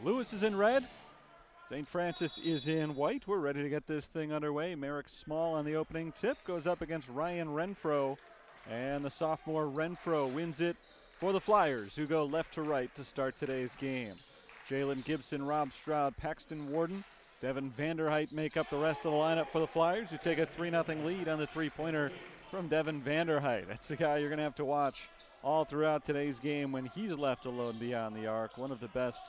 Lewis is in red. St. Francis is in white. We're ready to get this thing underway. Merrick Small on the opening tip goes up against Ryan Renfro. And the sophomore Renfro wins it for the Flyers, who go left to right to start today's game. Jalen Gibson, Rob Stroud, Paxton Warden, Devin Vanderheit make up the rest of the lineup for the Flyers, who take a 3-0 lead on the three-pointer from Devin Vanderheit. That's a guy you're going to have to watch all throughout today's game when he's left alone beyond the arc. One of the best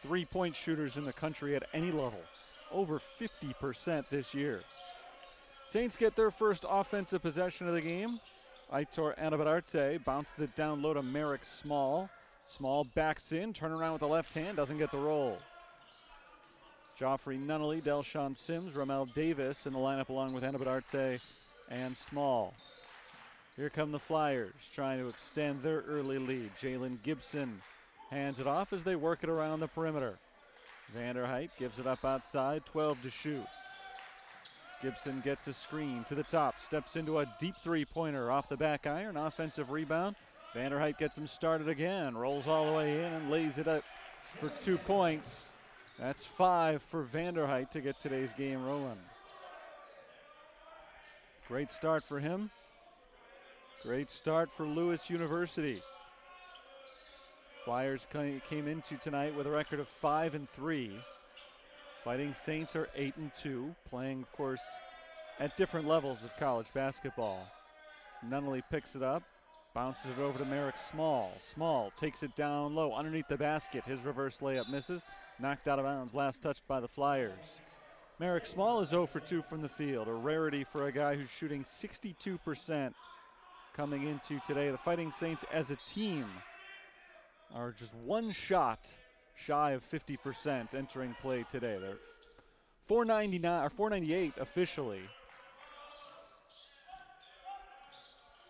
three-point shooters in the country at any level. Over 50% this year. Saints get their first offensive possession of the game. Aitor Anabararte bounces it down low to Merrick Small. Small backs in, turn around with the left hand, doesn't get the roll. Joffrey Nunnally, Delshawn Sims, Ramel Davis in the lineup along with Anabararte and Small. Here come the Flyers trying to extend their early lead. Jalen Gibson hands it off as they work it around the perimeter. Vanderheit gives it up outside, 12 to shoot. Gibson gets a screen to the top, steps into a deep three-pointer off the back iron, offensive rebound. Vanderheit gets him started again, rolls all the way in and lays it up for 2 points. That's 5 for Vanderheit to get today's game rolling. Great start for him. Great start for Lewis University. Flyers came into tonight with a record of 5-3. Fighting Saints are 8-2, playing, of course, at different levels of college basketball. Nunnally picks it up, bounces it over to Merrick Small. Small takes it down low underneath the basket. His reverse layup misses, knocked out of bounds, last touched by the Flyers. Merrick Small is 0 for 2 from the field, a rarity for a guy who's shooting 62% coming into today. The Fighting Saints as a team are just one shot shy of 50% entering play today. They're 499 or 498 officially,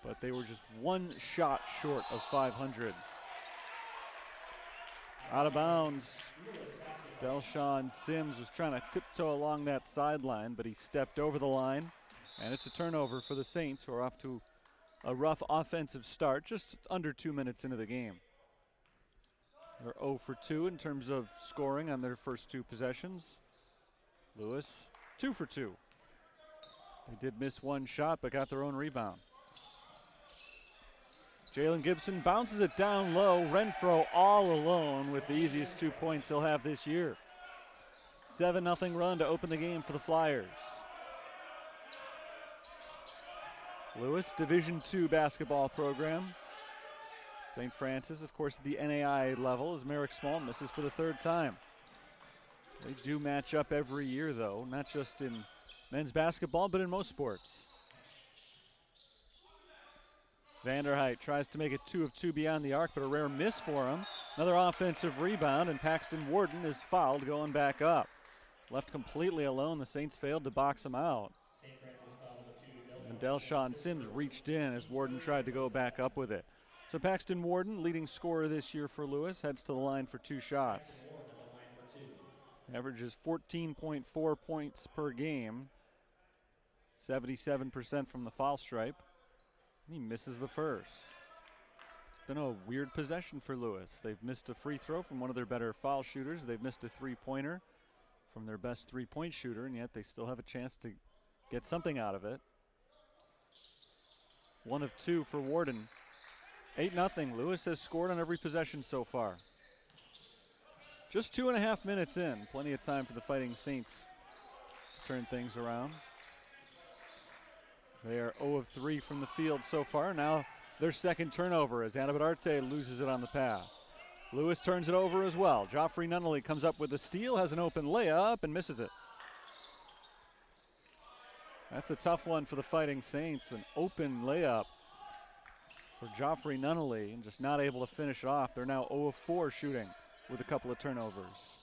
but they were just one shot short of 500. Out of bounds. Delshawn Sims was trying to tiptoe along that sideline, but he stepped over the line, and it's a turnover for the Saints, who are off to a rough offensive start just under 2 minutes into the game. They're 0 for 2 in terms of scoring on their first 2 possessions. Lewis, 2 for 2. They did miss one shot, but got their own rebound. Jalen Gibson bounces it down low. Renfro all alone with the easiest 2 points he'll have this year. 7-0 run to open the game for the Flyers. Lewis, Division II basketball program. St. Francis, of course, at the NAI level, as Merrick Small misses for the 3rd time. They do match up every year, though, not just in men's basketball, but in most sports. Vanderheit tries to make it 2 of 2 beyond the arc, but a rare miss for him. Another offensive rebound, and Paxton Warden is fouled going back up. Left completely alone, the Saints failed to box him out. And Delshawn Sims reached in as Warden tried to go back up with it. So Paxton Warden, leading scorer this year for Lewis, heads to the line for 2 shots. Averages 14.4 points per game. 77% from the foul stripe. He misses the first. It's been a weird possession for Lewis. They've missed a free throw from one of their better foul shooters. They've missed a three-pointer from their best three-point shooter, and yet they still have a chance to get something out of it. 1 of 2 for Warden. 8-0. Lewis has scored on every possession so far. Just 2.5 minutes in. Plenty of time for the Fighting Saints to turn things around. They are 0 of 3 from the field so far. Now their second turnover as Anabararte loses it on the pass. Lewis turns it over as well. Joffrey Nunnally comes up with a steal, has an open layup, and misses it. That's a tough one for the Fighting Saints. An open layup for Joffrey Nunnally, and just not able to finish it off. They're now 0 of 4 shooting with a couple of turnovers.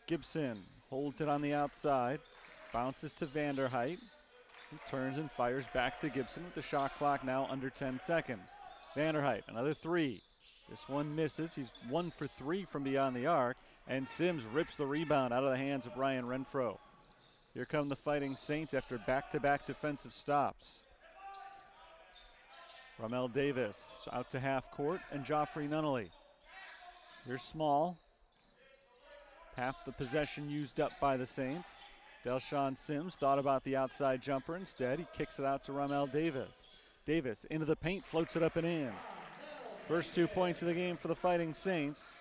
Gibson holds it on the outside, bounces to Vanderheit. He turns and fires back to Gibson with the shot clock now under 10 seconds. Vanderheit, another 3. This one misses. He's 1 for 3 from beyond the arc, and Sims rips the rebound out of the hands of Ryan Renfro. Here come the Fighting Saints after back-to-back defensive stops. Ramel Davis out to half court, and Joffrey Nunnally. Here's Small, Half the possession used up by the Saints. Delshawn Sims thought about the outside jumper instead. He kicks it out to Ramel Davis. Davis into the paint, floats it up and in. First 2 points of the game for the Fighting Saints.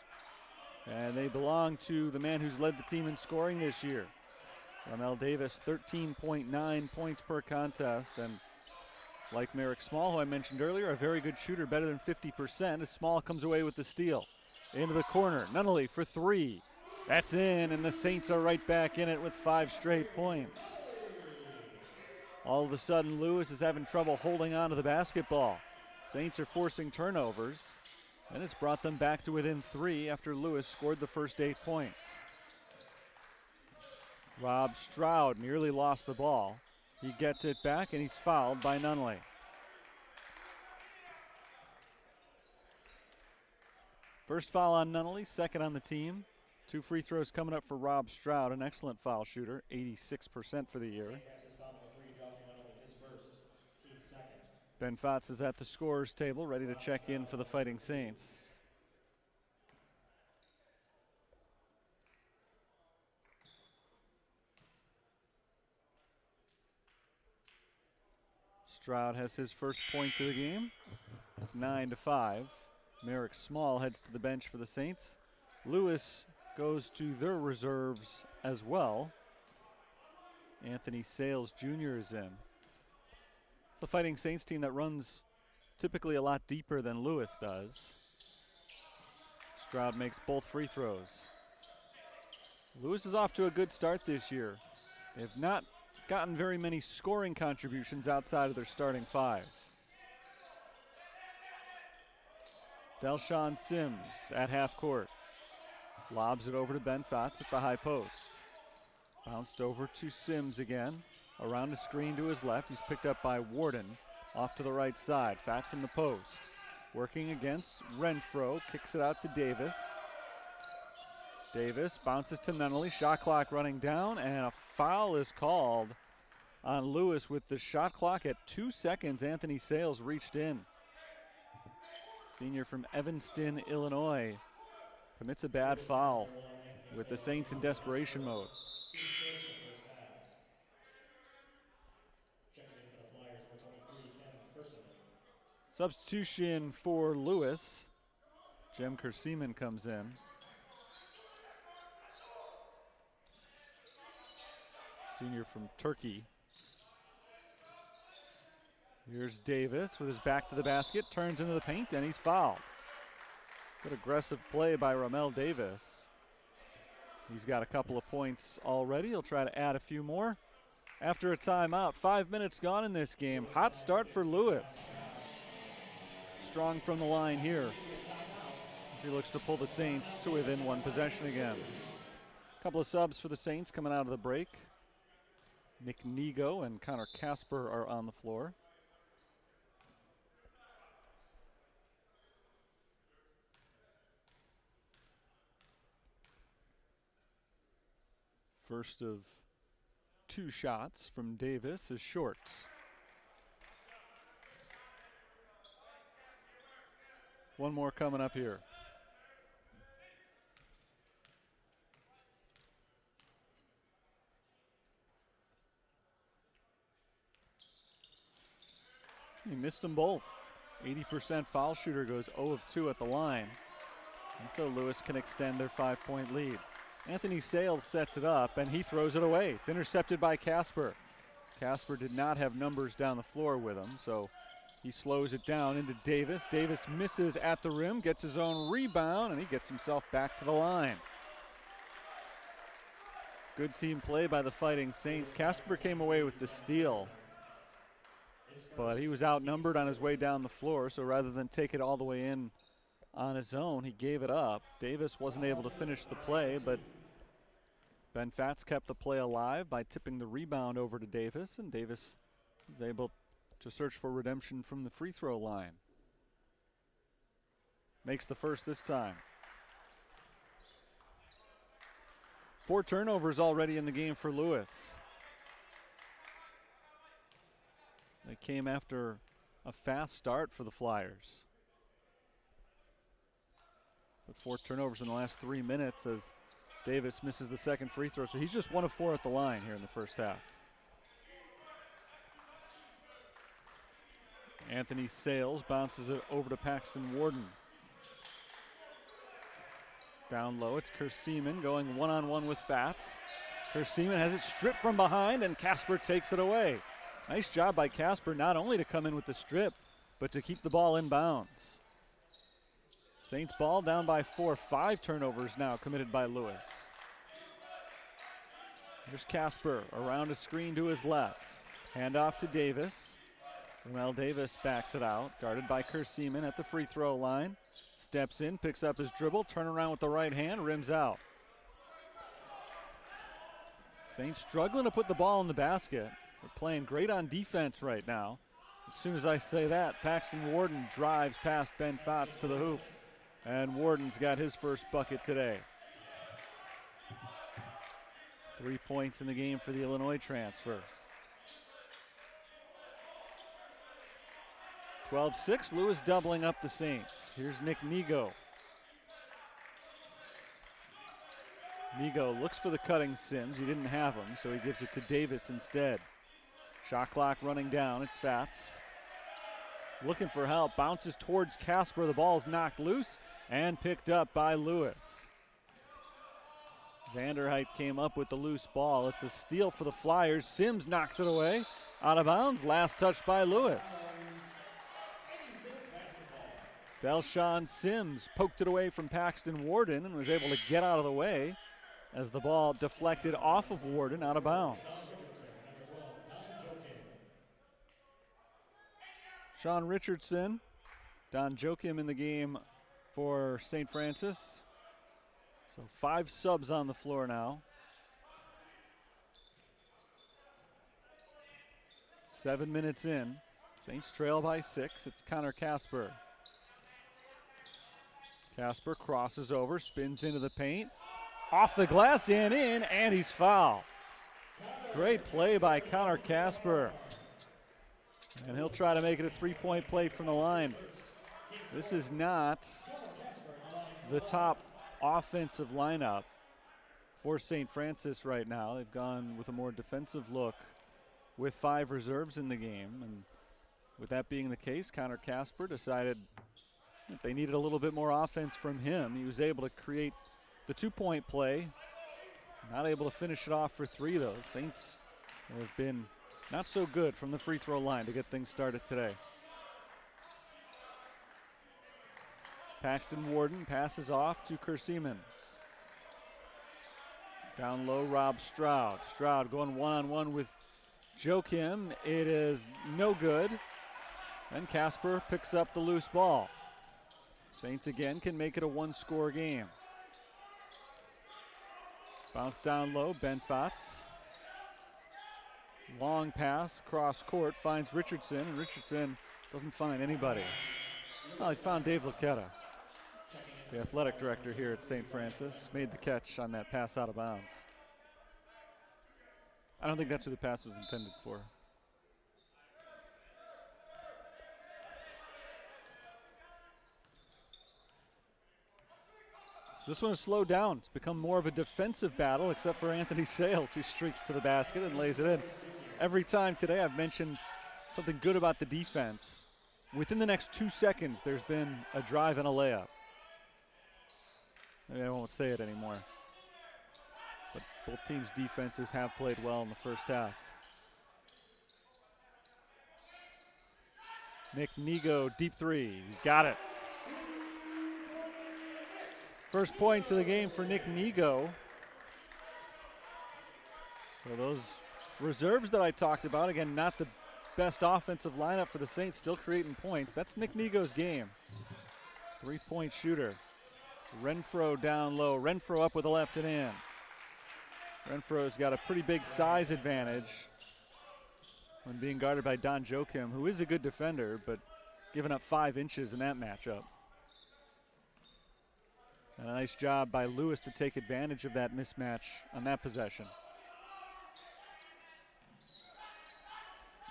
And they belong to the man who's led the team in scoring this year. Ramel Davis, 13.9 points per contest. And like Merrick Small, who I mentioned earlier, a very good shooter, better than 50%, as Small comes away with the steal. Into the corner, Nunnally for three. That's in, and the Saints are right back in it with 5 straight points. All of a sudden, Lewis is having trouble holding on to the basketball. Saints are forcing turnovers, and it's brought them back to within 3 after Lewis scored the first 8 points. Rob Stroud nearly lost the ball. He gets it back, and he's fouled by Nunnally. First foul on Nunnally, second on the team. 2 free throws coming up for Rob Stroud, an excellent foul shooter, 86% for the year. Ben Fatz is at the scorer's table, ready to check in for the Fighting Saints. Stroud has his first point of the game. It's 9-5. Merrick Small heads to the bench for the Saints. Lewis goes to their reserves as well. Anthony Sales Jr. is in. It's a Fighting Saints team that runs typically a lot deeper than Lewis does. Stroud makes both free throws. Lewis is off to a good start this year. They've not gotten very many scoring contributions outside of their starting 5. Delshawn Sims at half court. Lobs it over to Ben Fatz at the high post. Bounced over to Sims again. Around the screen to his left. He's picked up by Warden. Off to the right side. Fatz in the post. Working against Renfro. Kicks it out to Davis. Davis bounces to Nunnally. Shot clock running down, and a foul is called on Lewis with the shot clock at 2 seconds. Anthony Sales reached in. Senior from Evanston, Illinois, commits a bad foul with the Saints in desperation mode. Substitution for Lewis. Jem Kerseman comes in. Senior from Turkey. Here's Davis with his back to the basket, turns into the paint, and he's fouled. Good aggressive play by Ramel Davis. He's got a couple of points already. He'll try to add a few more. After a timeout, 5 minutes gone in this game. Hot start for Lewis. Strong from the line here as he looks to pull the Saints to within 1 possession again. A couple of subs for the Saints coming out of the break. Nick Nego and Connor Casper are on the floor. First of 2 shots from Davis is short. One more coming up here. He missed them both. 80% foul shooter goes 0 of 2 at the line. And so Lewis can extend their 5-point lead. Anthony Sales sets it up, and he throws it away. It's intercepted by Casper. Casper did not have numbers down the floor with him, so he slows it down into Davis. Davis misses at the rim, gets his own rebound, and he gets himself back to the line. Good team play by the Fighting Saints. Casper came away with the steal, but he was outnumbered on his way down the floor, so rather than take it all the way in on his own, he gave it up. Davis wasn't able to finish the play, but Ben Fatz kept the play alive by tipping the rebound over to Davis, and Davis is able to search for redemption from the free throw line. Makes the first this time. 4 turnovers already in the game for Lewis. They came after a fast start for the Flyers. But 4 turnovers in the last 3 minutes as Davis misses the second free throw, so he's just 1 of 4 at the line here in the first half. Anthony Sales bounces it over to Paxton Warden. Down low, it's Kerseeman going one-on-one with Fats. Kerseeman has it stripped from behind, and Casper takes it away. Nice job by Casper not only to come in with the strip, but to keep the ball in bounds. Saints ball down by 4. 5 turnovers now committed by Lewis. Here's Casper around a screen to his left. Handoff to Davis. Ramel Davis backs it out, guarded by Kerseeman at the free throw line. Steps in, picks up his dribble, turn around with the right hand, rims out. Saints struggling to put the ball in the basket. They're playing great on defense right now. As soon as I say that, Paxton Warden drives past Ben Fats to the hoop. And Warden's got his first bucket today. 3 points in the game for the Illinois transfer. 12-6, Lewis doubling up the Saints. Here's Nick Nigo. Nigo looks for the cutting Sims. He didn't have him, so he gives it to Davis instead. Shot clock running down. It's Fats. Looking for help. Bounces towards Casper. The ball's knocked loose and picked up by Lewis. Vanderheit came up with the loose ball. It's a steal for the Flyers. Sims knocks it away. Out of bounds. Last touch by Lewis. Delshawn Sims poked it away from Paxton Warden and was able to get out of the way as the ball deflected off of Warden out of bounds. Sean Richardson, Don Joachim in the game for St. Francis. So 5 subs on the floor now. 7 minutes in. Saints trail by 6. It's Connor Casper. Casper crosses over, spins into the paint. Off the glass and in, and he's fouled. Great play by Connor Casper. And he'll try to make it a 3-point play from the line. This is not the top offensive lineup for St. Francis right now. They've gone with a more defensive look with 5 reserves in the game. And with that being the case, Connor Casper decided that they needed a little bit more offense from him. He was able to create the 2-point play. Not able to finish it off for 3, though. Saints have been not so good from the free throw line to get things started today. Paxton Warden passes off to Kerseeman. Down low, Rob Stroud. Stroud going one-on-one with Joachim. It is no good. And Casper picks up the loose ball. Saints again can make it a 1-score game. Bounce down low, Ben Fats. Long pass, cross court, finds Richardson, and Richardson doesn't find anybody. Well, he found Dave Laquetta, the athletic director here at St. Francis. Made the catch on that pass out of bounds. I don't think that's who the pass was intended for. So this one has slowed down. It's become more of a defensive battle, except for Anthony Sales, who streaks to the basket and lays it in. Every time today I've mentioned something good about the defense. Within the next 2 seconds, there's been a drive and a layup. Maybe I won't say it anymore. But both teams' defenses have played well in the first half. Nick Nigo, deep 3. Got it. First points of the game for Nick Nigo. So those reserves that I talked about, again, not the best offensive lineup for the Saints, still creating points. That's Nick Nigo's game. 3-point shooter. Renfro down low. Renfro up with a left and in. Renfro's got a pretty big size advantage when being guarded by Don Joachim, who is a good defender, but giving up 5 inches in that matchup. And a nice job by Lewis to take advantage of that mismatch on that possession.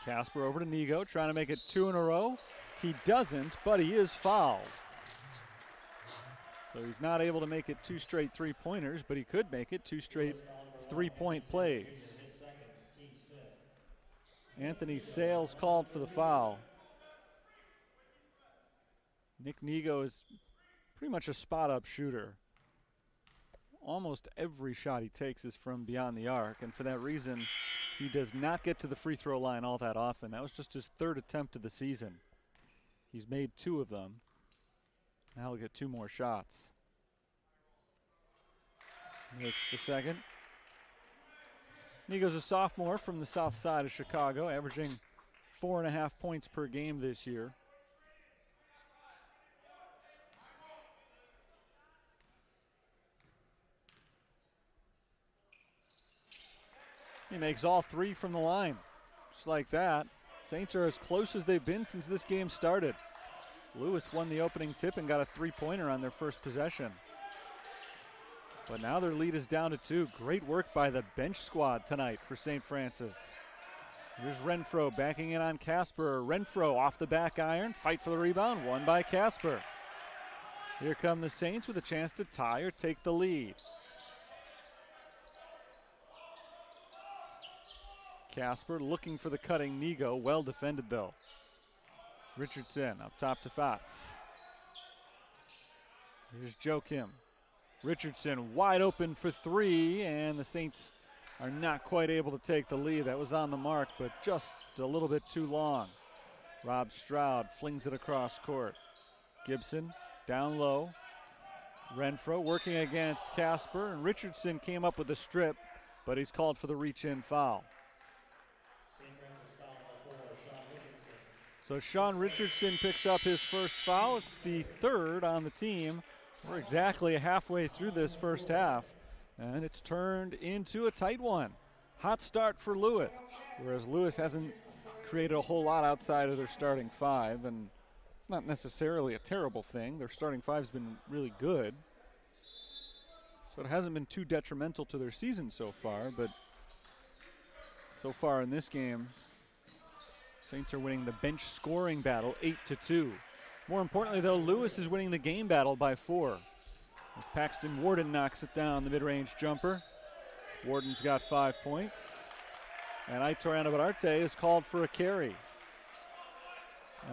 Casper over to Nigo, trying to make it 2 in a row. He doesn't, but he is fouled. So he's not able to make it 2 straight three-pointers, but he could make it 2 straight three-point plays. Anthony Sales called for the foul. Nick Nigo is pretty much a spot-up shooter. Almost every shot he takes is from beyond the arc, and for that reason, he does not get to the free throw line all that often. That was just his 3rd attempt of the season. He's made 2 of them. Now he'll get 2 more shots. Makes the second. Nigo's a sophomore from the south side of Chicago, averaging 4.5 points per game this year. He makes all 3 from the line. Just like that. Saints are as close as they've been since this game started. Lewis won the opening tip and got a 3-pointer on their first possession. But now their lead is down to 2. Great work by the bench squad tonight for St. Francis. Here's Renfro backing in on Casper. Renfro off the back iron, fight for the rebound, won by Casper. Here come the Saints with a chance to tie or take the lead. Casper looking for the cutting Nigo, well defended though. Richardson up top to Fats. Here's Joe Kim. Richardson wide open for 3, and the Saints are not quite able to take the lead. That was on the mark, but just a little bit too long. Rob Stroud flings it across court. Gibson down low. Renfro working against Casper, and Richardson came up with a strip, but he's called for the reach-in foul. So Sean Richardson picks up his first foul. It's the 3rd on the team. We're exactly halfway through this first half, and it's turned into a tight one. Hot start for Lewis, whereas Lewis hasn't created a whole lot outside of their starting 5, and not necessarily a terrible thing. Their starting 5's been really good, so it hasn't been too detrimental to their season so far, but so far in this game, Saints are winning the bench scoring battle 8-2. More importantly, though, Lewis is winning the game battle by 4. As Paxton Warden knocks it down, the mid-range jumper. Warden's got 5 points. And Aitor Anabatarte is called for a carry.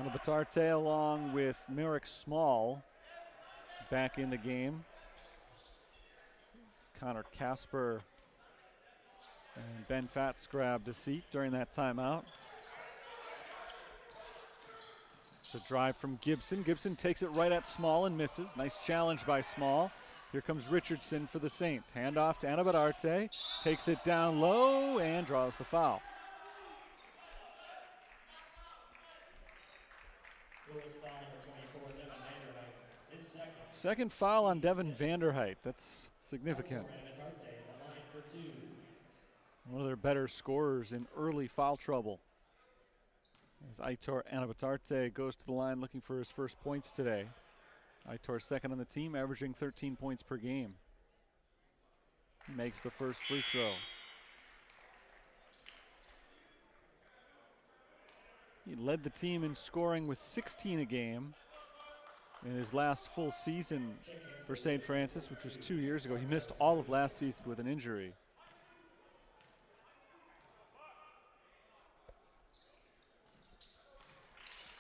Anabatarte along with Merrick Small back in the game. Connor Casper and Ben Fatz grabbed a seat during that timeout. It's a drive from Gibson. Gibson takes it right at Small and misses. Nice challenge by Small. Here comes Richardson for the Saints. Handoff to Anabatarte. Takes it down low and draws the foul. Second foul on Devin Vanderheit. That's significant. One of their better scorers in early foul trouble. As Aitor Anabatarte goes to the line looking for his first points today. Aitor 2nd on the team, averaging 13 points per game. He makes the first free throw. He led the team in scoring with 16 a game in his last full season for St. Francis, which was 2 years ago. He missed all of last season with an injury.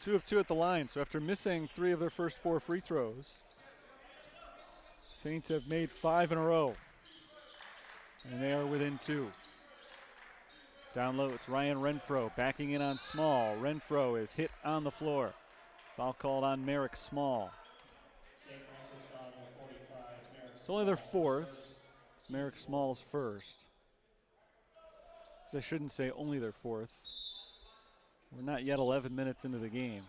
Two of 2 at the line, so after missing 3 of their first 4 free throws, Saints have made 5 in a row, and they are within 2. Down low, it's Ryan Renfro backing in on Small. Renfro is hit on the floor. Foul called on Merrick Small. It's only their 4th. It's Merrick Small's first. I shouldn't say only their 4th. We're not yet 11 minutes into the game.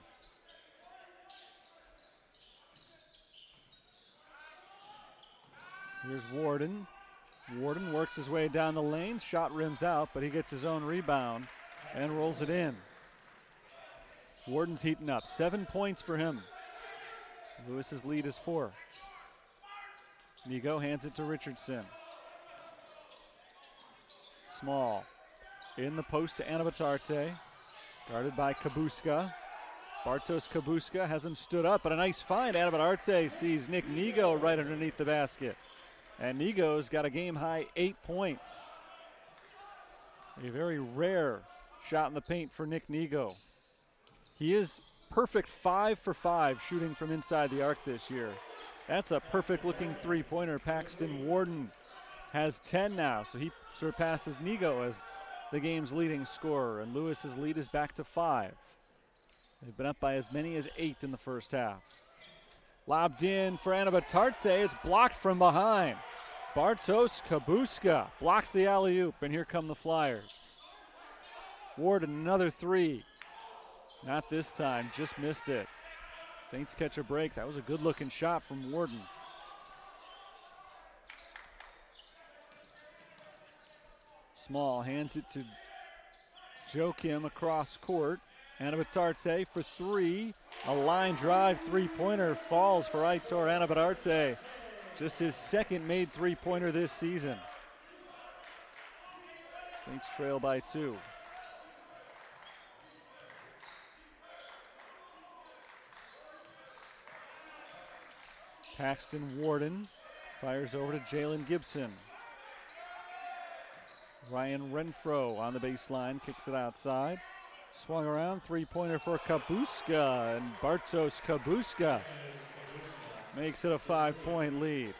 Here's Warden. Warden works his way down the lane. Shot rims out, but he gets his own rebound and rolls it in. Warden's heating up. 7 points for him. Lewis's lead is 4. Nigo hands it to Richardson. Small in the post to Anabatarte. Guarded by Kabuska. Bartosz Kabuska has him stood up, but a nice find. Arte sees Nick Nigo right underneath the basket. And Nigo's got a game-high 8 points. A very rare shot in the paint for Nick Nigo. He is perfect 5 for 5 shooting from inside the arc this year. That's a perfect-looking three-pointer. Paxton Warden has 10 now, so he surpasses Nigo as the game's leading scorer, and Lewis's lead is back to 5. They've been up by as many as 8 in the first half. Lobbed in for Anabatarte. It's blocked from behind. Bartosz Kabuska blocks the alley-oop, and here come the Flyers. Warden, another three. Not this time, just missed it. Saints catch a break. That was a good-looking shot from Warden. Small hands it to Joachim across court. Anabatarte for three. A line drive three-pointer falls for Aitor Anabatarte. Just his second made three-pointer this season. Saints trail by 2. Paxton Warden fires over to Jalen Gibson. Ryan Renfro on the baseline, kicks it outside. Swung around, three-pointer for Kabuska, and Bartosz Kabuska makes it a 5-point lead.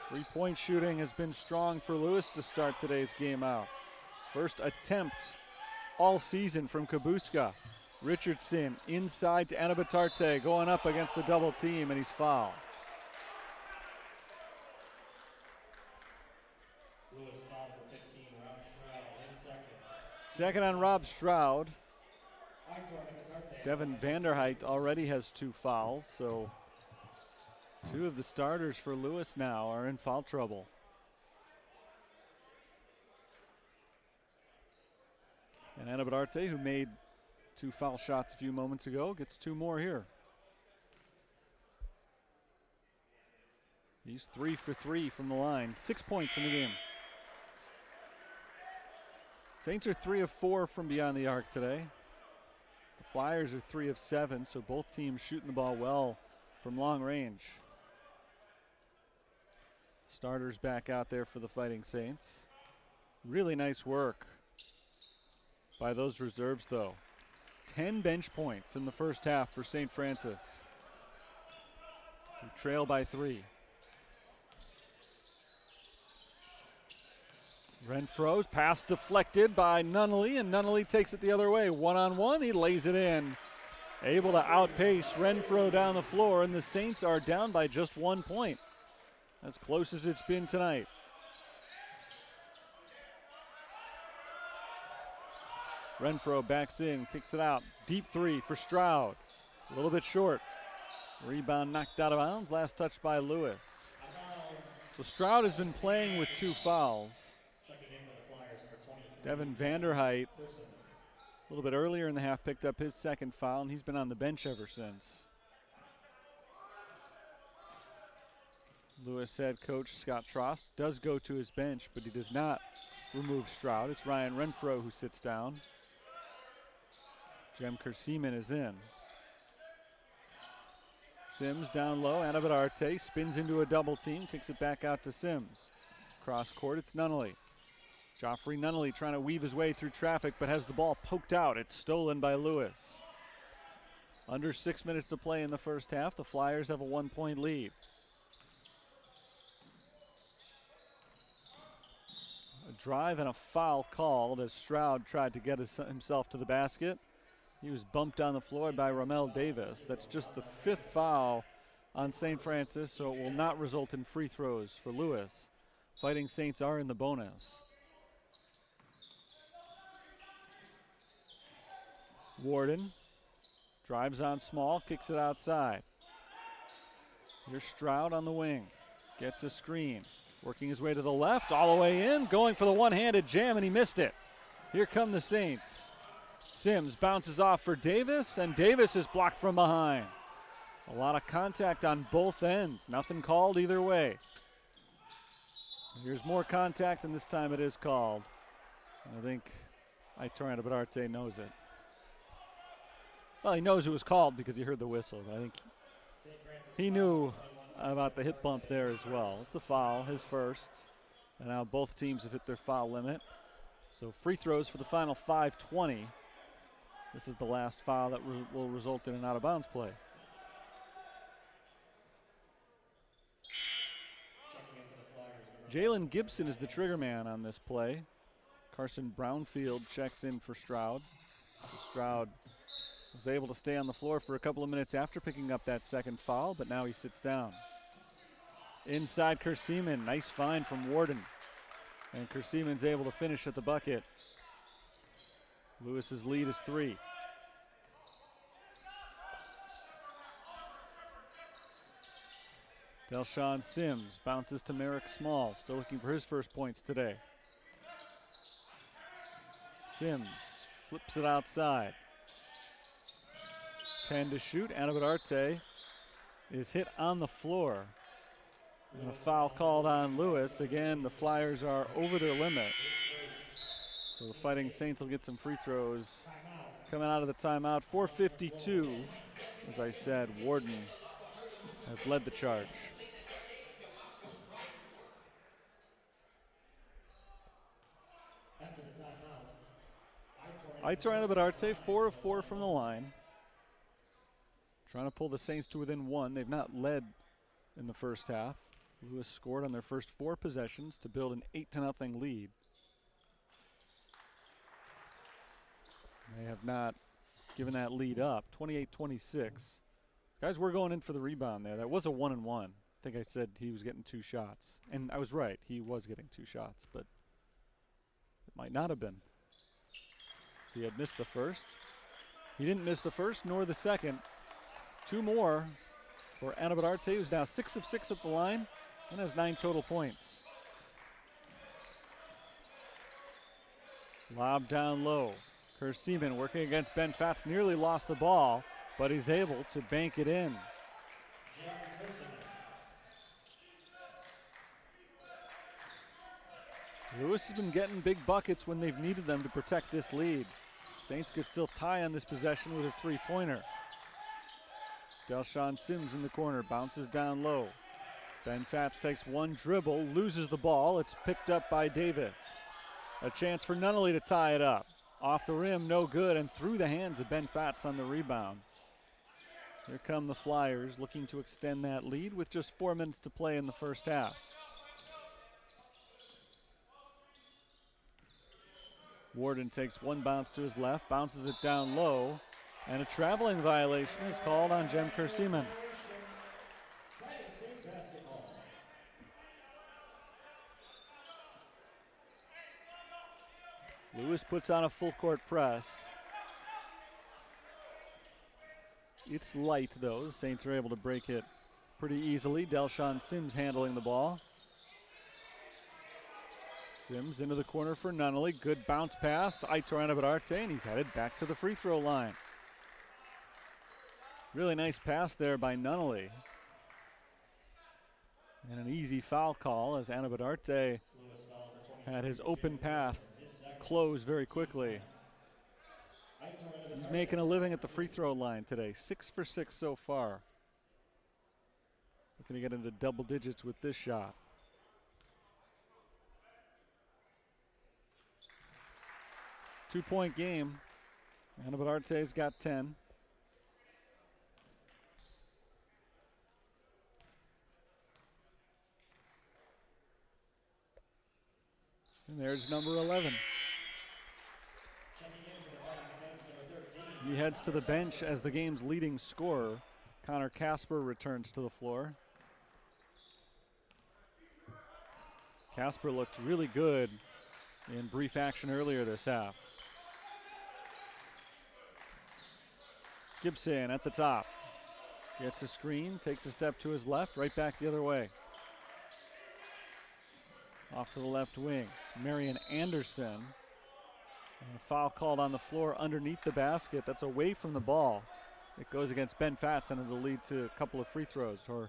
Three-point shooting has been strong for Lewis to start today's game out. First attempt all season from Kabuska. Richardson inside to Anabatarte, going up against the double team, and he's fouled. Second on Rob Stroud. Devin Vanderheit already has 2 fouls, so 2 of the starters for Lewis now are in foul trouble. And Anabatarte, who made 2 foul shots a few moments ago, gets 2 more here. He's 3 for 3 from the line, 6 points in the game. Saints are 3 of 4 from beyond the arc today. The Flyers are 3 of 7, so both teams shooting the ball well from long range. Starters back out there for the Fighting Saints. Really nice work by those reserves, though. 10 bench points in the first half for St. Francis, who trail by 3. Renfro's pass deflected by Nunnally, and Nunnally takes it the other way. One-on-one, he lays it in. Able to outpace Renfro down the floor, and the Saints are down by just 1 point. As close as it's been tonight. Renfro backs in, kicks it out. Deep three for Stroud. A little bit short. Rebound knocked out of bounds. Last touch by Lewis. So Stroud has been playing with 2 fouls. Devin Vanderheit, a little bit earlier in the half, picked up his second foul, and he's been on the bench ever since. Lewis head coach Scott Trost does go to his bench, but he does not remove Stroud. It's Ryan Renfro who sits down. Jem Kerseeman is in. Sims down low. Anabatarte spins into a double team, kicks it back out to Sims. Cross court, it's Nunnally. Joffrey Nunnally trying to weave his way through traffic, but has the ball poked out. It's stolen by Lewis. Under 6 minutes to play in the first half. The Flyers have a 1-point lead. A drive and a foul called as Stroud tried to get himself to the basket. He was bumped on the floor by Ramel Davis. That's just the 5th foul on St. Francis, so it will not result in free throws for Lewis. Fighting Saints are in the bonus. Warden drives on Small, kicks it outside. Here's Stroud on the wing. Gets a screen. Working his way to the left, all the way in. Going for the one-handed jam, and he missed it. Here come the Saints. Sims bounces off for Davis, and Davis is blocked from behind. A lot of contact on both ends. Nothing called either way. Here's more contact, and this time it is called. I think Aitor Anabadarte knows it. Well, he knows it was called because he heard the whistle. But I think he knew about the hip bump there as well. It's a foul, his first. And now both teams have hit their foul limit. So free throws for the final 5:20. This is the last foul that will result in an out-of-bounds play. Jalen Gibson is the trigger man on this play. Carson Brownfield checks in for Stroud. Stroud was able to stay on the floor for a couple of minutes after picking up that second foul, but now he sits down. Inside Kerseman, nice find from Warden. And Kerseman's able to finish at the bucket. Lewis's lead is 3. Delshawn Sims bounces to Merrick Small, still looking for his first points today. Sims flips it outside. 10 to shoot. Anabadarte is hit on the floor. And a foul called on Lewis. Again, the Flyers are over their limit. So the Fighting Saints will get some free throws coming out of the timeout. 4:52. As I said, Warden has led the charge. Aitor Anabadarte, 4 of 4 from the line. Trying to pull the Saints to within 1. They've not led in the first half. Lewis scored on their first 4 possessions to build an 8-0 lead. They have not given that lead up. 28-26. Guys, we're going in for the rebound there. That was a 1-and-1. I think I said he was getting 2 shots. And I was right. He was getting 2 shots, but it might not have been. If he had missed the first. He didn't miss the first nor the second. 2 more for Anabadarte, who's now 6 of 6 at the line and has 9 total points. Lob down low. Kerseman working against Ben Fatz, nearly lost the ball, but he's able to bank it in. Lewis has been getting big buckets when they've needed them to protect this lead. Saints could still tie on this possession with a 3-pointer. Delshawn Sims in the corner, bounces down low. Ben Fatz takes one dribble, loses the ball. It's picked up by Davis. A chance for Nunnally to tie it up. Off the rim, no good, and through the hands of Ben Fatz on the rebound. Here come the Flyers looking to extend that lead with just 4 minutes to play in the first half. Warden takes one bounce to his left, bounces it down low, and a traveling violation is called on Jem Kerseman. Lewis puts on a full court press. It's light though. The Saints are able to break it pretty easily. Delshawn Sims handling the ball. Sims into the corner for Nunnally. Good bounce pass. Aitor Anabadarte, and he's headed back to the free throw line. Really nice pass there by Nunnally. And an easy foul call as Anabadarte had his open path close very quickly. He's making a living at the free throw line today. 6 for 6 so far. Looking to get into double digits with this shot. Two-point game. Anabadarte's got 10. And there's number 11. He heads to the bench as the game's leading scorer. Connor Casper returns to the floor. Casper looked really good in brief action earlier this half. Gibson at the top. Gets a screen, takes a step to his left, right back the other way. Off to the left wing. Marion Anderson. And a foul called on the floor underneath the basket. That's away from the ball. It goes against Ben Fatz, and it'll lead to a couple of free throws, or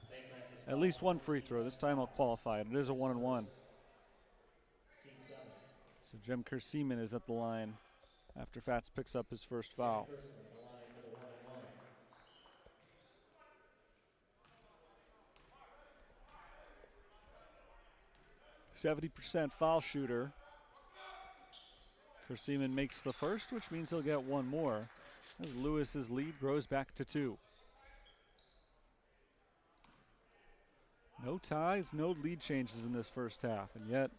at least one free throw. This time I'll qualify it. It is a 1-and-1. So Jem Kerseeman is at the line after Fats picks up his first foul. 70% foul shooter. Kerseeman makes the first, which means he'll get one more as Lewis's lead grows back to 2. No ties, no lead changes in this first half, and yet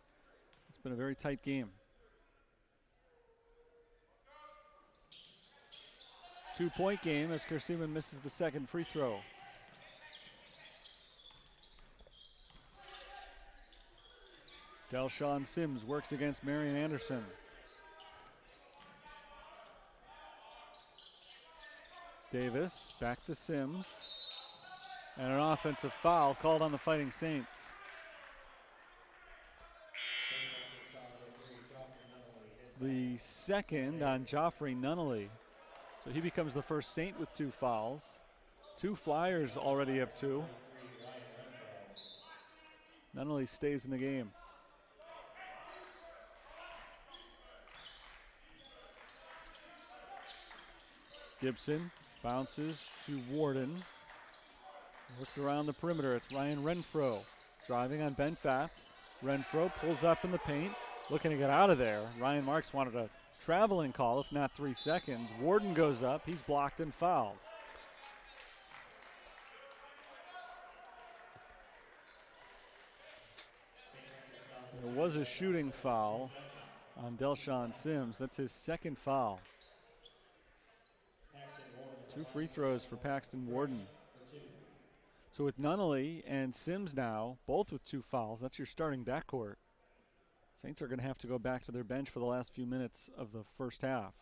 it's been a very tight game. 2-point game as Kerseeman misses the second free throw. Delshawn Sims works against Marion Anderson. Davis back to Sims. And an offensive foul called on the Fighting Saints. It's the second on Joffrey Nunnally. So he becomes the first Saint with 2 fouls. 2 Flyers already have 2. Nunnally stays in the game. Gibson bounces to Warden. Worked around the perimeter. It's Ryan Renfro driving on Ben Fats. Renfro pulls up in the paint, looking to get out of there. Ryan Marks wanted a traveling call, if not 3 seconds. Warden goes up. He's blocked and fouled. There was a shooting foul on Delshawn Sims. That's his second foul. 2 free throws for Paxton Warden. So with Nunnally and Sims now, both with 2 fouls, that's your starting backcourt. Saints are going to have to go back to their bench for the last few minutes of the first half.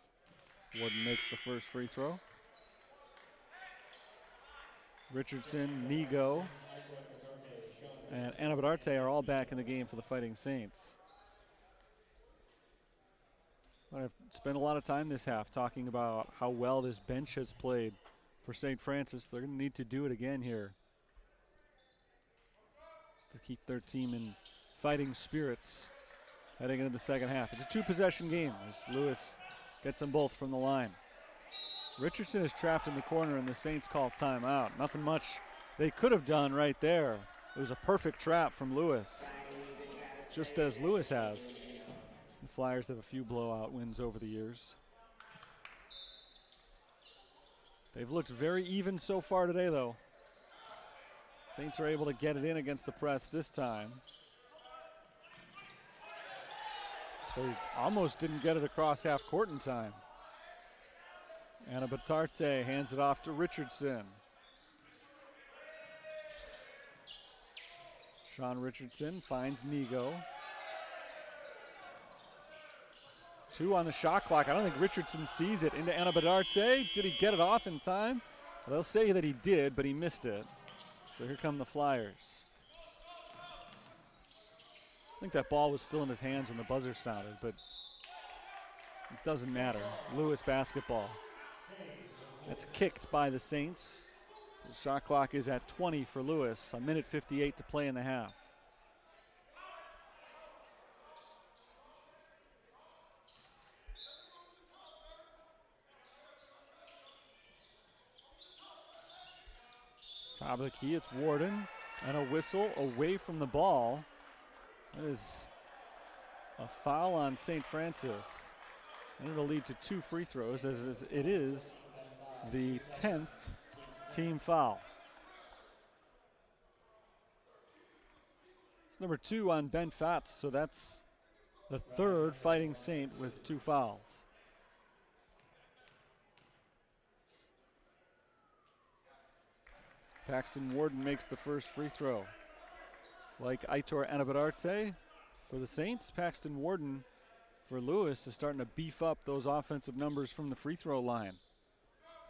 Warden makes the first free throw. Richardson, Nigo, and Anabadarte are all back in the game for the Fighting Saints. I've spent a lot of time this half talking about how well this bench has played for St. Francis. They're going to need to do it again here to keep their team in fighting spirits heading into the second half. It's a 2-possession game as Lewis gets them both from the line. Richardson is trapped in the corner and the Saints call timeout. Nothing much they could have done right there. It was a perfect trap from Lewis, just as Lewis has. The Flyers have a few blowout wins over the years. They've looked very even so far today, though. Saints are able to get it in against the press this time. They almost didn't get it across half court in time. Anabadarte hands it off to Richardson. Sean Richardson finds Nigo. 2 on the shot clock. I don't think Richardson sees it into Anabadarte. Did he get it off in time? Well, they'll say that he did, but he missed it. So here come the Flyers. I think that ball was still in his hands when the buzzer sounded, but it doesn't matter. Lewis basketball. That's kicked by the Saints. The shot clock is at 20 for Lewis. 1:58 to play in the half. Top of the key, it's Warden, and a whistle away from the ball. That is a foul on St. Francis. And it'll lead to 2 free throws, as it is the 10th team foul. It's number 2 on Ben Fats, so that's the 3rd Fighting Saint with 2 fouls. Paxton Warden makes the first free throw. Like Aitor Anabadarte for the Saints, Paxton Warden for Lewis is starting to beef up those offensive numbers from the free throw line.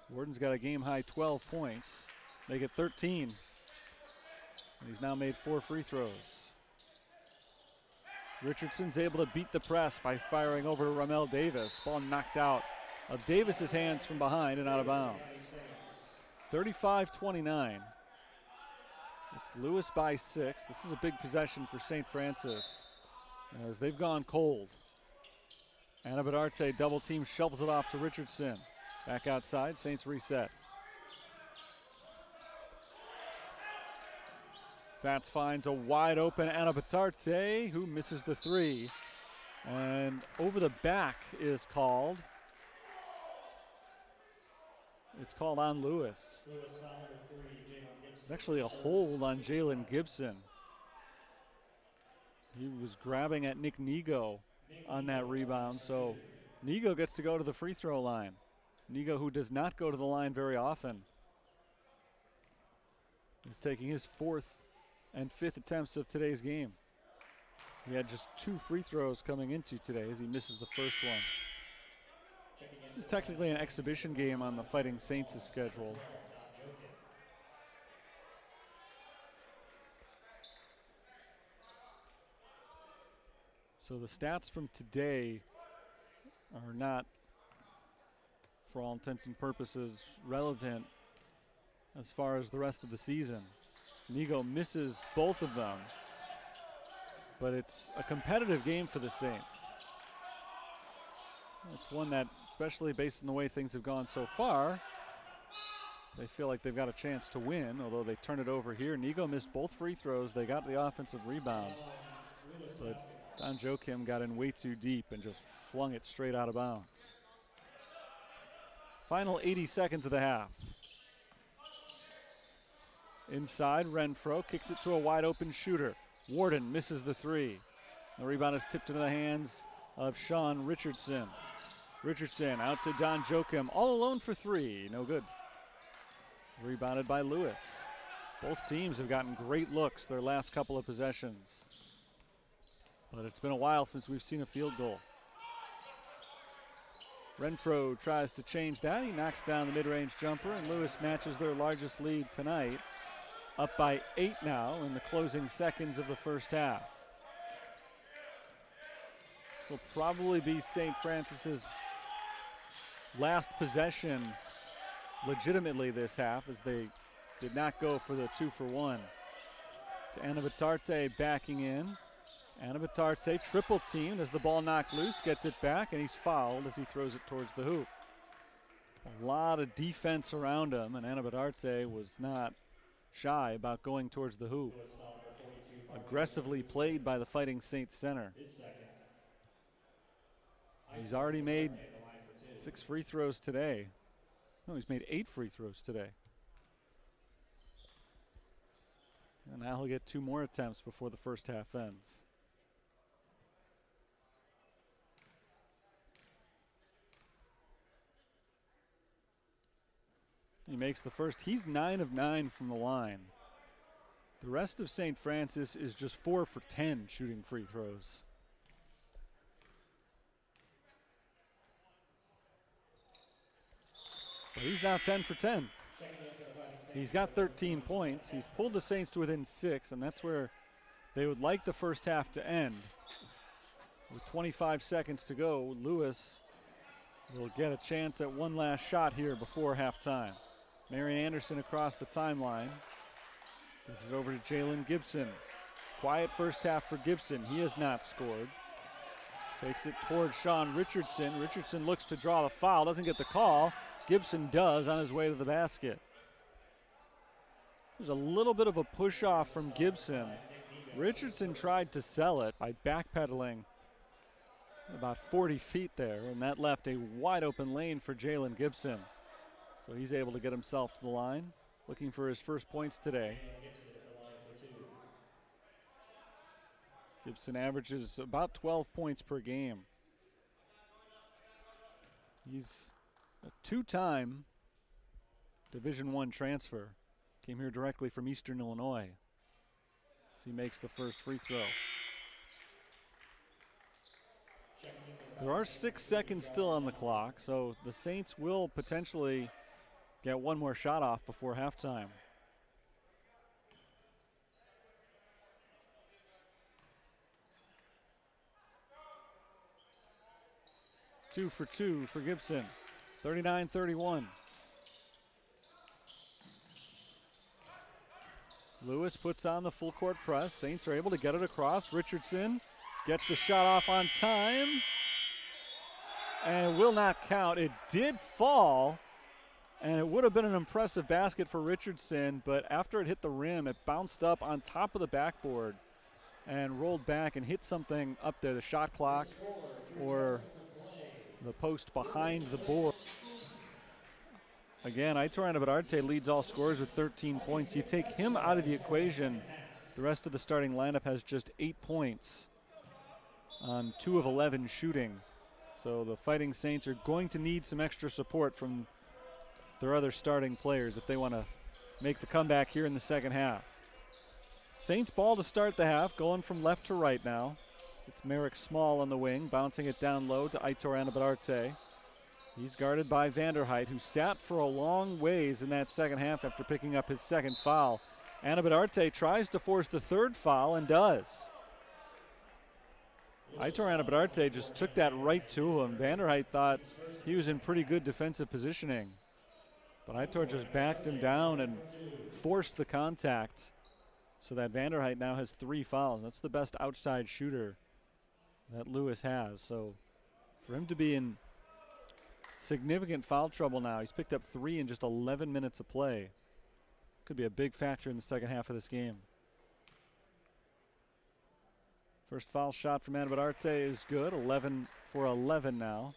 Warden's got a game-high 12 points. Make it 13. And he's now made 4 free throws. Richardson's able to beat the press by firing over to Ramel Davis. Ball knocked out of Davis's hands from behind and out of bounds. 35-29. It's Lewis by 6. This is a big possession for St. Francis as they've gone cold. Anna Bedarte double team, shovels it off to Richardson. Back outside, Saints reset. Fats finds a wide open Anna Bedarte, who misses the three. And over the back is called. It's called on Lewis. It's actually a hold on Jalen Gibson. He was grabbing at Nick Nigo on that rebound, so Nigo gets to go to the free throw line. Nigo, who does not go to the line very often, is taking his fourth and fifth attempts of today's game. He had just 2 free throws coming into today as he misses the first one. This is technically an exhibition game on the Fighting Saints' schedule. So the stats from today are not, for all intents and purposes, relevant as far as the rest of the season. Nigo misses both of them, but it's a competitive game for the Saints. It's one that, especially based on the way things have gone so far, they feel like they've got a chance to win, although they turn it over here. Nigo missed both free throws. They got the offensive rebound, but Don Joachim got in way too deep and just flung it straight out of bounds. Final 80 seconds of the half. Inside, Renfro kicks it to a wide open shooter. Warden misses the three. The rebound is tipped into the hands of Sean Richardson. Richardson out to Don Joachim, all alone for three, no good. Rebounded by Lewis. Both teams have gotten great looks their last couple of possessions, but it's been a while since we've seen a field goal. Renfro tries to change that. He knocks down the mid-range jumper, and Lewis matches their largest lead tonight, up by 8 now in the closing seconds of the first half. This will probably be St. Francis's last possession legitimately this half, as they did not go for the 2-for-1. It's Anna Bedarte backing in. Anna Bedarte triple teamed as the ball knocked loose, gets it back, and he's fouled as he throws it towards the hoop. A lot of defense around him, and Anna Bedarte was not shy about going towards the hoop. Aggressively played by the Fighting Saints center. He's already made 6 free throws today. No, he's made 8 free throws today. And now he'll get 2 more attempts before the first half ends. He makes the first. He's 9 of 9 from the line. The rest of St. Francis is just 4 for 10 shooting free throws. But he's now 10 for 10. He's got 13 points. He's pulled the Saints to within 6, and that's where they would like the first half to end. With 25 seconds to go, Lewis will get a chance at one last shot here before halftime. Marion Anderson across the timeline. Gives it over to Jalen Gibson. Quiet first half for Gibson. He has not scored. Takes it towards Sean Richardson. Richardson looks to draw the foul, doesn't get the call. Gibson does on his way to the basket. There's a little bit of a push off from Gibson. Richardson tried to sell it by backpedaling about 40 feet there, and that left a wide open lane for Jalen Gibson. So he's able to get himself to the line, looking for his first points today. Gibson averages about 12 points per game. He's a 2-time Division I transfer. Came here directly from Eastern Illinois. So he makes the first free throw. There are 6 seconds still on the clock, so the Saints will potentially get one more shot off before halftime. Two for 2 for Gibson. 39-31. Lewis puts on the full court press. Saints are able to get it across. Richardson gets the shot off on time. and will not count. It did fall, and it would have been an impressive basket for Richardson, but after it hit the rim, it bounced up on top of the backboard and rolled back and hit something up there, the shot clock or the post behind the board. Again, Aitor Anabatarte leads all scorers with 13 points. You take him out of the equation, the rest of the starting lineup has just 8 points on 2 of 11 shooting. So the Fighting Saints are going to need some extra support from their other starting players if they want to make the comeback here in the second half. Saints ball to start the half, going from left to right now. It's Merrick Small on the wing, bouncing it down low to Aitor Anabatarte. He's guarded by Vanderheit, who sat for a long ways in that second half after picking up his second foul. Anabatarte tries to force the third foul and does. Aitor Anabatarte just took that right to him. Vanderheit thought he was in pretty good defensive positioning, but Aitor just backed him down and forced the contact so that Vanderheit now has 3 fouls. That's the best outside shooter that Lewis has. So for him to be in significant foul trouble now, he's picked up 3 in just 11 minutes of play. Could be a big factor in the second half of this game. First foul shot from Anabatarte is good, 11 for 11 now.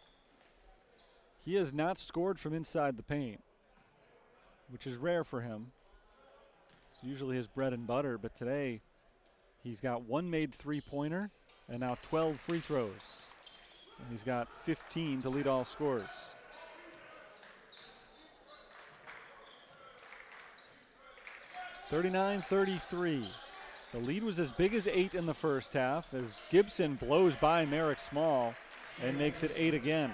He has not scored from inside the paint, which is rare for him. It's usually his bread and butter, but today he's got 1 made 3-pointer and now 12 free throws. And he's got 15 to lead all scorers. (39-33). The lead was as big as 8 in the first half as Gibson blows by Merrick Small and makes it 8 again.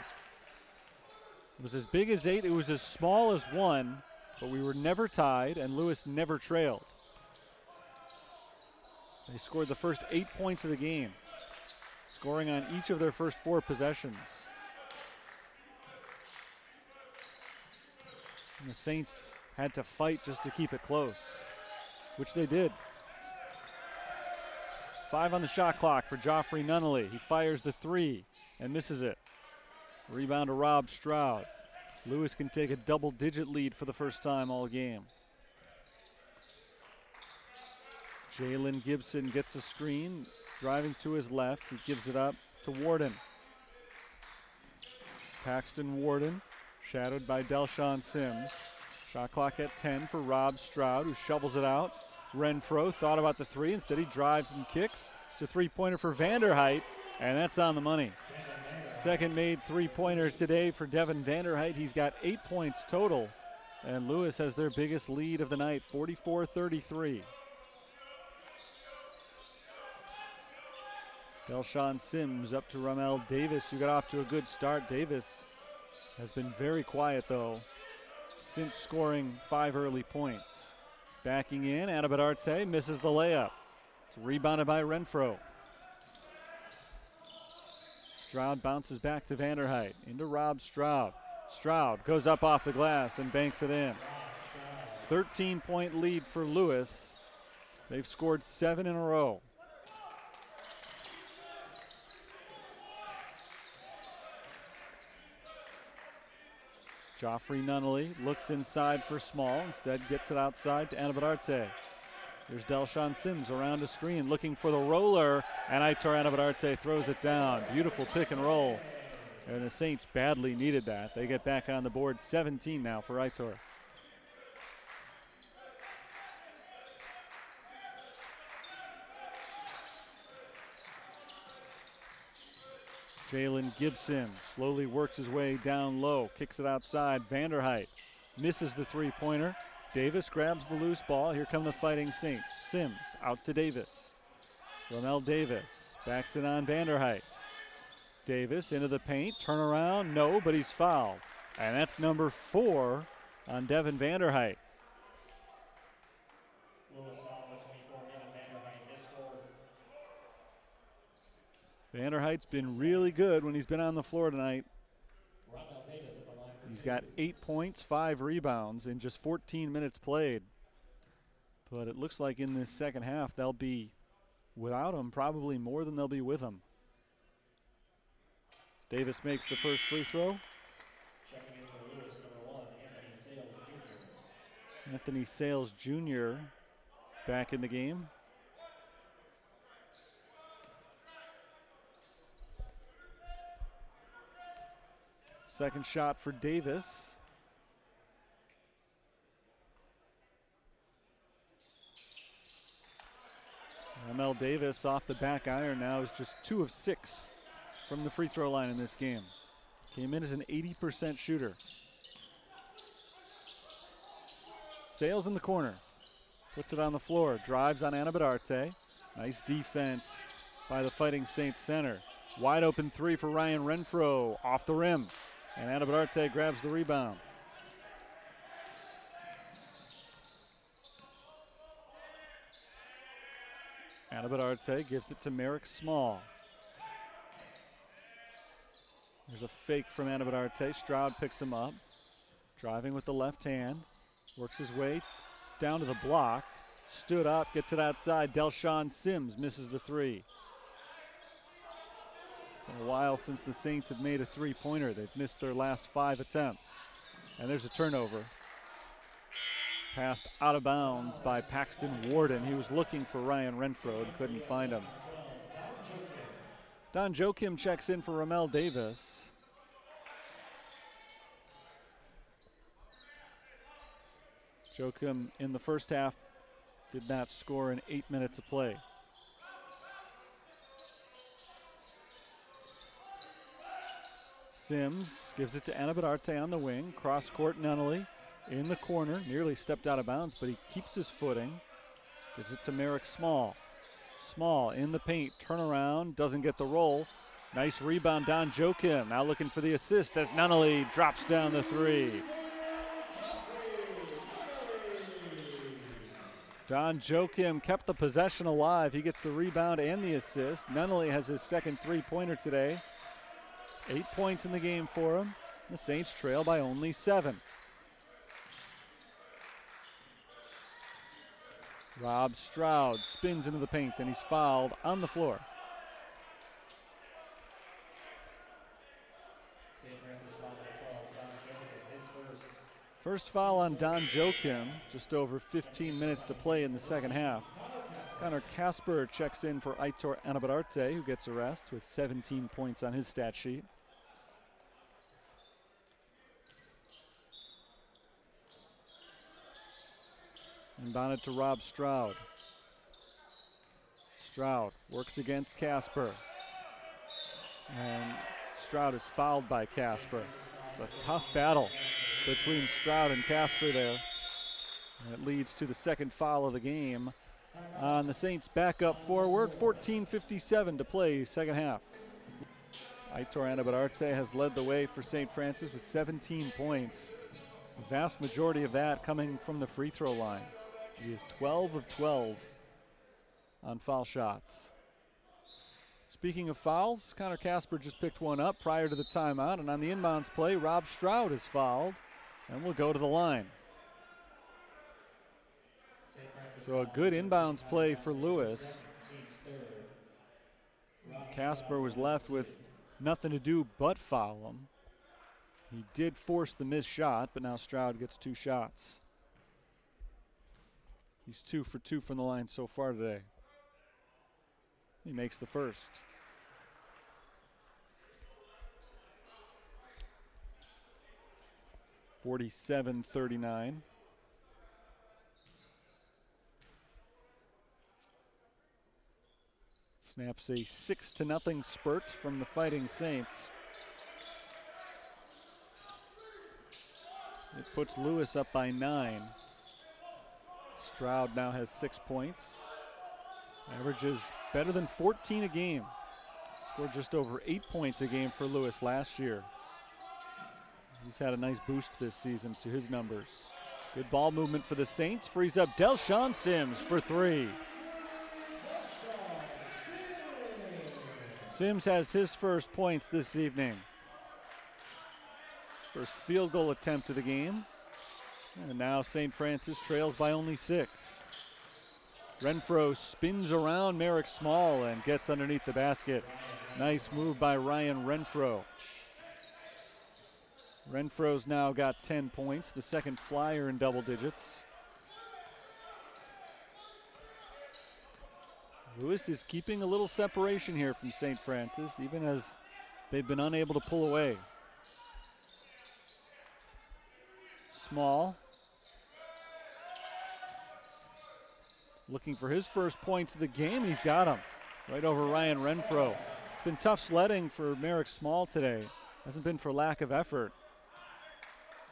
It was as big as 8, it was as small as 1, but we were never tied and Lewis never trailed. They scored the first 8 points of the game, scoring on each of their first 4 possessions. And the Saints had to fight just to keep it close, which they did. 5 on the shot clock for Joffrey Nunnally. He fires the 3 and misses it. Rebound to Rob Stroud. Lewis can take a double-digit lead for the first time all game. Jalen Gibson gets the screen, driving to his left. He gives it up to Warden. Paxton Warden, shadowed by Delshawn Sims. Shot clock at 10 for Rob Stroud, who shovels it out. Renfro thought about the 3. Instead, he drives and kicks. It's a 3-pointer for Vanderheit, and that's on the money. Second made 3-pointer today for Devin Vanderheit. He's got 8 points total, and Lewis has their biggest lead of the night, 44-33. Delshawn Sims up to Ramel Davis, who got off to a good start. Davis has been very quiet, though, since scoring 5 early points. Backing in, Anabatarte misses the layup. It's rebounded by Renfro. Stroud bounces back to Vanderheit, into Rob Stroud. Stroud goes up off the glass and banks it in. 13-point lead for Lewis. They've scored 7 in a row. Joffrey Nunnally looks inside for Small, instead gets it outside to Anabatarte. There's Delshawn Sims around a screen looking for the roller, and Aitor Anabatarte throws it down. Beautiful pick and roll, and the Saints badly needed that. They get back on the board, 17 now for Aitor. Jalen Gibson slowly works his way down low, kicks it outside. Vanderheit misses the 3-pointer. Davis grabs the loose ball. Here come the Fighting Saints. Sims out to Davis. Ramel Davis backs it on Vanderheit. Davis into the paint, turn around, no, but he's fouled. And that's number 4 on Devin Vanderheit. Vanderheit's been really good when he's been on the floor tonight. He's got 8 points, 5 rebounds in just 14 minutes played. But it looks like in this second half they'll be without him probably more than they'll be with him. Davis makes the first free throw. Checking in for Lewis, number 1, Anthony Sales Jr. back in the game. Second shot for Davis. Ramel Davis off the back iron now is just 2 of 6 from the free throw line in this game. Came in as an 80% shooter. Sales in the corner. Puts it on the floor. Drives on Anabadarte. Nice defense by the Fighting Saints center. Wide open 3 for Ryan Renfro off the rim. And Anabadarte grabs the rebound. Anabadarte gives it to Merrick Small. There's a fake from Anabadarte. Stroud picks him up. Driving with the left hand. Works his way down to the block. Stood up, gets it outside. Delshawn Sims misses the 3. Been a while since the Saints have made a three-pointer. They've missed their last 5 attempts. And there's a turnover. Passed out of bounds by Paxton Warden. He was looking for Ryan Renfro and couldn't find him. Don Joachim checks in for Ramel Davis. Joachim in the first half did not score in 8 minutes of play. Sims gives it to Anabadarte on the wing. Cross court Nunnally in the corner. Nearly stepped out of bounds, but he keeps his footing. Gives it to Merrick Small. Small in the paint. Turnaround. Doesn't get the roll. Nice rebound. Don Joachim now looking for the assist as Nunnally drops down the 3. Don Joachim kept the possession alive. He gets the rebound and the assist. Nunnally has his second three-pointer today. 8 points in the game for him. The Saints trail by only 7. Rob Stroud spins into the paint, and he's fouled on the floor. First foul on Don Joachim, just over 15 minutes to play in the second half. Connor Casper checks in for Aitor Anabadarte, who gets a rest with 17 points on his stat sheet. Inbounded to Rob Stroud. Stroud works against Casper. And Stroud is fouled by Casper. It's a tough battle between Stroud and Casper there. And it leads to the second foul of the game on the Saints backup forward. 14:57 to play second half. Aitor Anabadarte has led the way for St. Francis with 17 points. The vast majority of that coming from the free throw line. He is 12 of 12 on foul shots. Speaking of fouls, Connor Casper just picked one up prior to the timeout, and on the inbounds play, Rob Stroud is fouled and will go to the line. So a good inbounds play for Lewis. Casper was left with nothing to do but foul him. He did force the missed shot, but now Stroud gets 2 shots. He's 2 for 2 from the line so far today. He makes the first. (47-39). Snaps a 6-0 spurt from the Fighting Saints. It puts Lewis up by 9. Stroud now has 6 points. Averages better than 14 a game. Scored just over 8 points a game for Lewis last year. He's had a nice boost this season to his numbers. Good ball movement for the Saints. Frees up Delshawn Sims for 3. Sims has his first points this evening. First field goal attempt of the game. And now St. Francis trails by only 6. Renfro spins around Merrick Small and gets underneath the basket Nice move by Ryan Renfro. Renfro's now got 10 points, the second flyer in double digits. Lewis is keeping a little separation here from St. Francis, even as they've been unable to pull away. Small. Looking for his first points of the game. He's got them right over Ryan Renfro. It's been tough sledding for Merrick Small today. Hasn't been for lack of effort.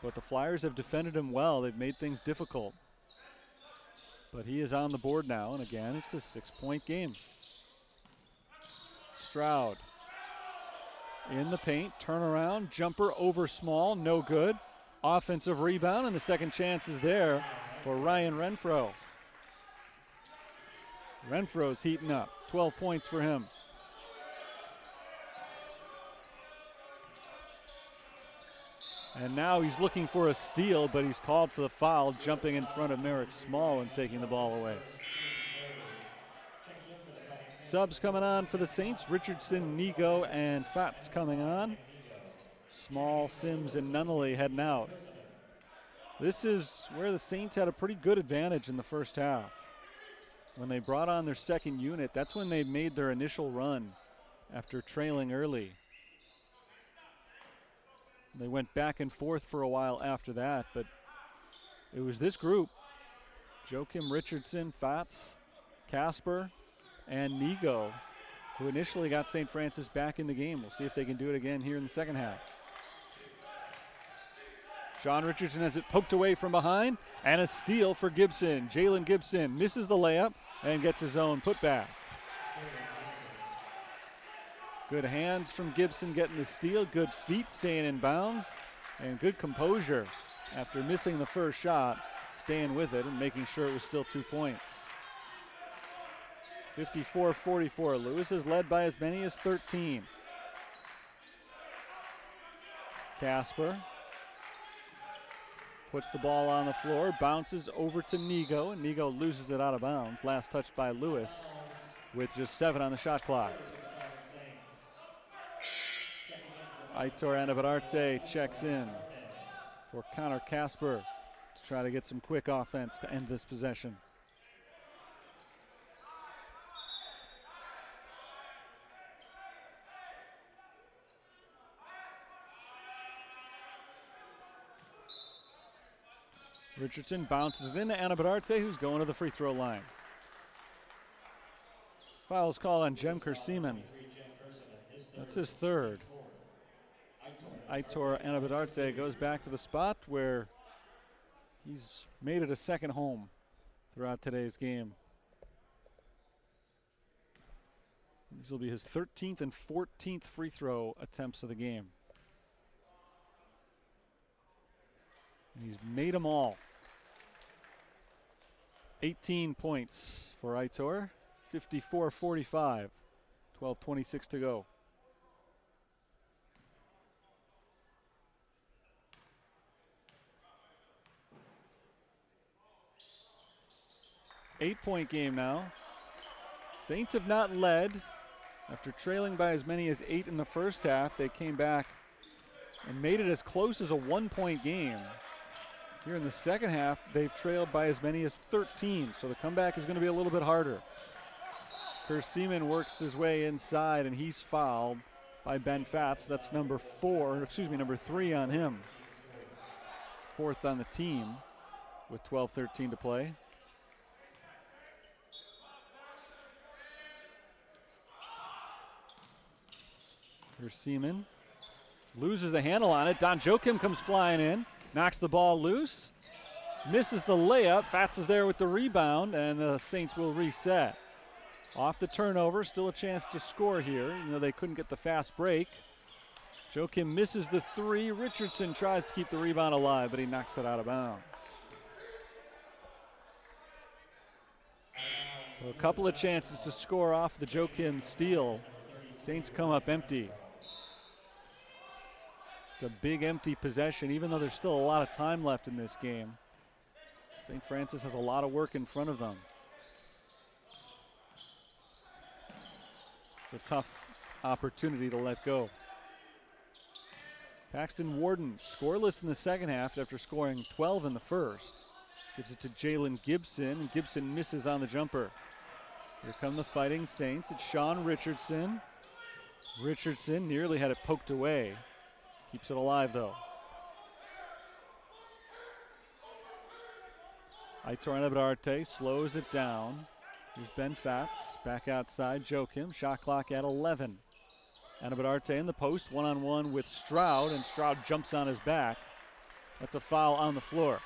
But the Flyers have defended him well. They've made things difficult. But he is on the board now, and again, it's a 6-point game. Stroud in the paint, turnaround, jumper over Small, no good. Offensive rebound, and the second chance is there for Ryan Renfro. Renfro's heating up, 12 points for him. And now he's looking for a steal, but he's called for the foul, jumping in front of Merrick Small and taking the ball away. Subs coming on for the Saints. Richardson, Nigo, and Fats coming on. Small, Sims, and Nunnally heading out. This is where the Saints had a pretty good advantage in the first half. When they brought on their second unit, that's when they made their initial run after trailing early. They went back and forth for a while after that, but it was this group, Joakim Richardson, Fats, Casper, and Nigo, who initially got St. Francis back in the game. We'll see if they can do it again here in the second half. Sean Richardson has it poked away from behind, and a steal for Gibson. Jalen Gibson misses the layup and gets his own putback. Good hands from Gibson getting the steal. Good feet staying in bounds. And good composure after missing the first shot, staying with it and making sure it was still 2 points. 54-44. Lewis is led by as many as 13. Casper puts the ball on the floor, bounces over to Nigo, and Nigo loses it out of bounds. Last touch by Lewis with just 7 on the shot clock. Aitor Anabararte checks in for Connor Casper to try to get some quick offense to end this possession. Richardson bounces it into Anabararte, who's going to the free throw line. Foul's called on Jem Kerseman. That's his third. Aitor Anabararte goes back to the spot where he's made it a second home throughout today's game. These will be his 13th and 14th free throw attempts of the game. And he's made them all. 18 points for Aitor, 54-45, 12:26 to go. 8-point game now. Saints have not led. After trailing by as many as 8 in the first half, they came back and made it as close as a 1-point game. Here in the second half, they've trailed by as many as 13, so the comeback is going to be a little bit harder. Kerseman works his way inside, and he's fouled by Ben Fats. That's number 3 on him. Fourth on the team with 12:13 to play. Kerseman loses the handle on it. Don Joakim comes flying in, knocks the ball loose, misses the layup. Fats is there with the rebound, and the Saints will reset. Off the turnover, still a chance to score here. You know, they couldn't get the fast break. Joakim misses the 3. Richardson tries to keep the rebound alive, but he knocks it out of bounds. So a couple of chances to score off the Joakim steal. Saints come up empty. It's a big empty possession, even though there's still a lot of time left in this game. St. Francis has a lot of work in front of them. It's a tough opportunity to let go. Paxton Warden scoreless in the second half after scoring 12 in the first. Gives it to Jalen Gibson, and Gibson misses on the jumper. Here come the Fighting Saints. It's Sean Richardson. Richardson nearly had it poked away. Keeps it alive though. Aitor Anabadarte slows it down. Here's Ben Fatz back outside. Joachim, shot clock at 11. Anabadarte in the post, one-on-one with Stroud, and Stroud jumps on his back. That's a foul on the floor.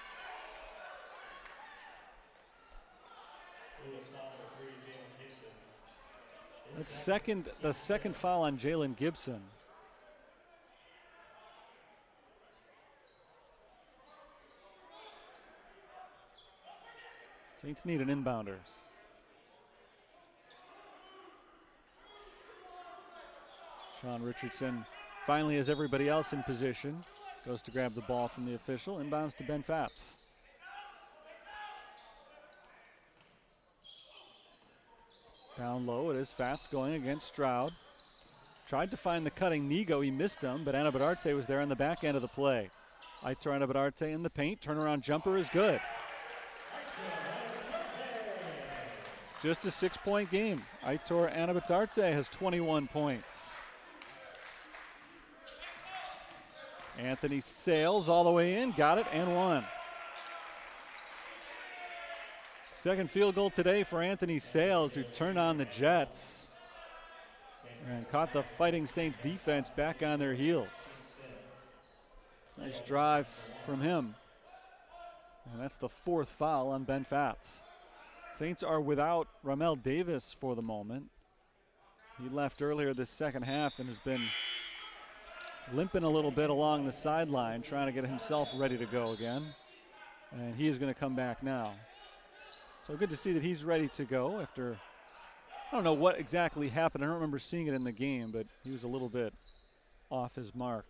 That's the second foul on Jalen Gibson. Saints need an inbounder. Sean Richardson finally has everybody else in position. Goes to grab the ball from the official. Inbounds to Ben Fatz. Down low, it is Fatz going against Stroud. Tried to find the cutting Nigo, he missed him, but Anabadarte was there on the back end of the play. Aitor Anabadarte in the paint, turnaround jumper is good. Just a 6-point game. Aitor Anabadarte has 21 points. Anthony Sales all the way in, got it and one. Second field goal today for Anthony Sales, who turned on the Jets and caught the Fighting Saints defense back on their heels. Nice drive from him. And that's the fourth foul on Ben Fatz. Saints are without Ramel Davis for the moment. He left earlier this second half and has been limping a little bit along the sideline, trying to get himself ready to go again. And he is going to come back now. So good to see that he's ready to go after, I don't know what exactly happened. I don't remember seeing it in the game, but he was a little bit off his mark.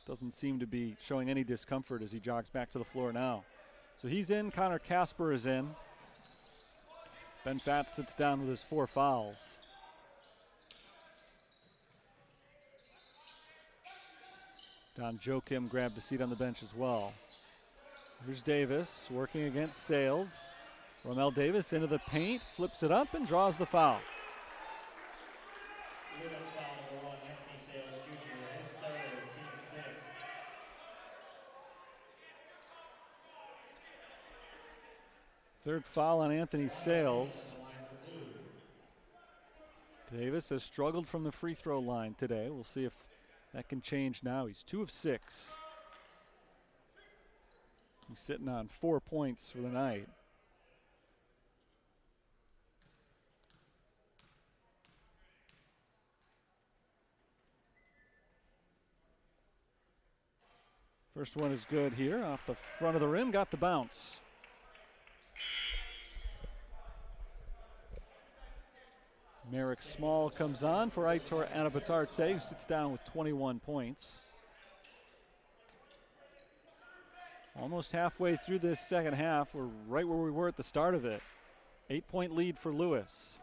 Doesn't seem to be showing any discomfort as he jogs back to the floor now. So he's in, Connor Casper is in. Ben Fatz sits down with his 4 fouls. Don Joachim grabbed a seat on the bench as well. Here's Davis working against Sales. Ramel Davis into the paint, flips it up and draws the foul. Third foul on Anthony Sales. Davis has struggled from the free throw line today. We'll see if that can change now. He's 2 of 6. He's sitting on 4 points for the night. First one is good here, off the front of the rim, got the bounce. Merrick Small comes on for Aitor Anabadarte, who sits down with 21 points. Almost halfway through this second half, we're right where we were at the start of it. 8-point lead for Lewis.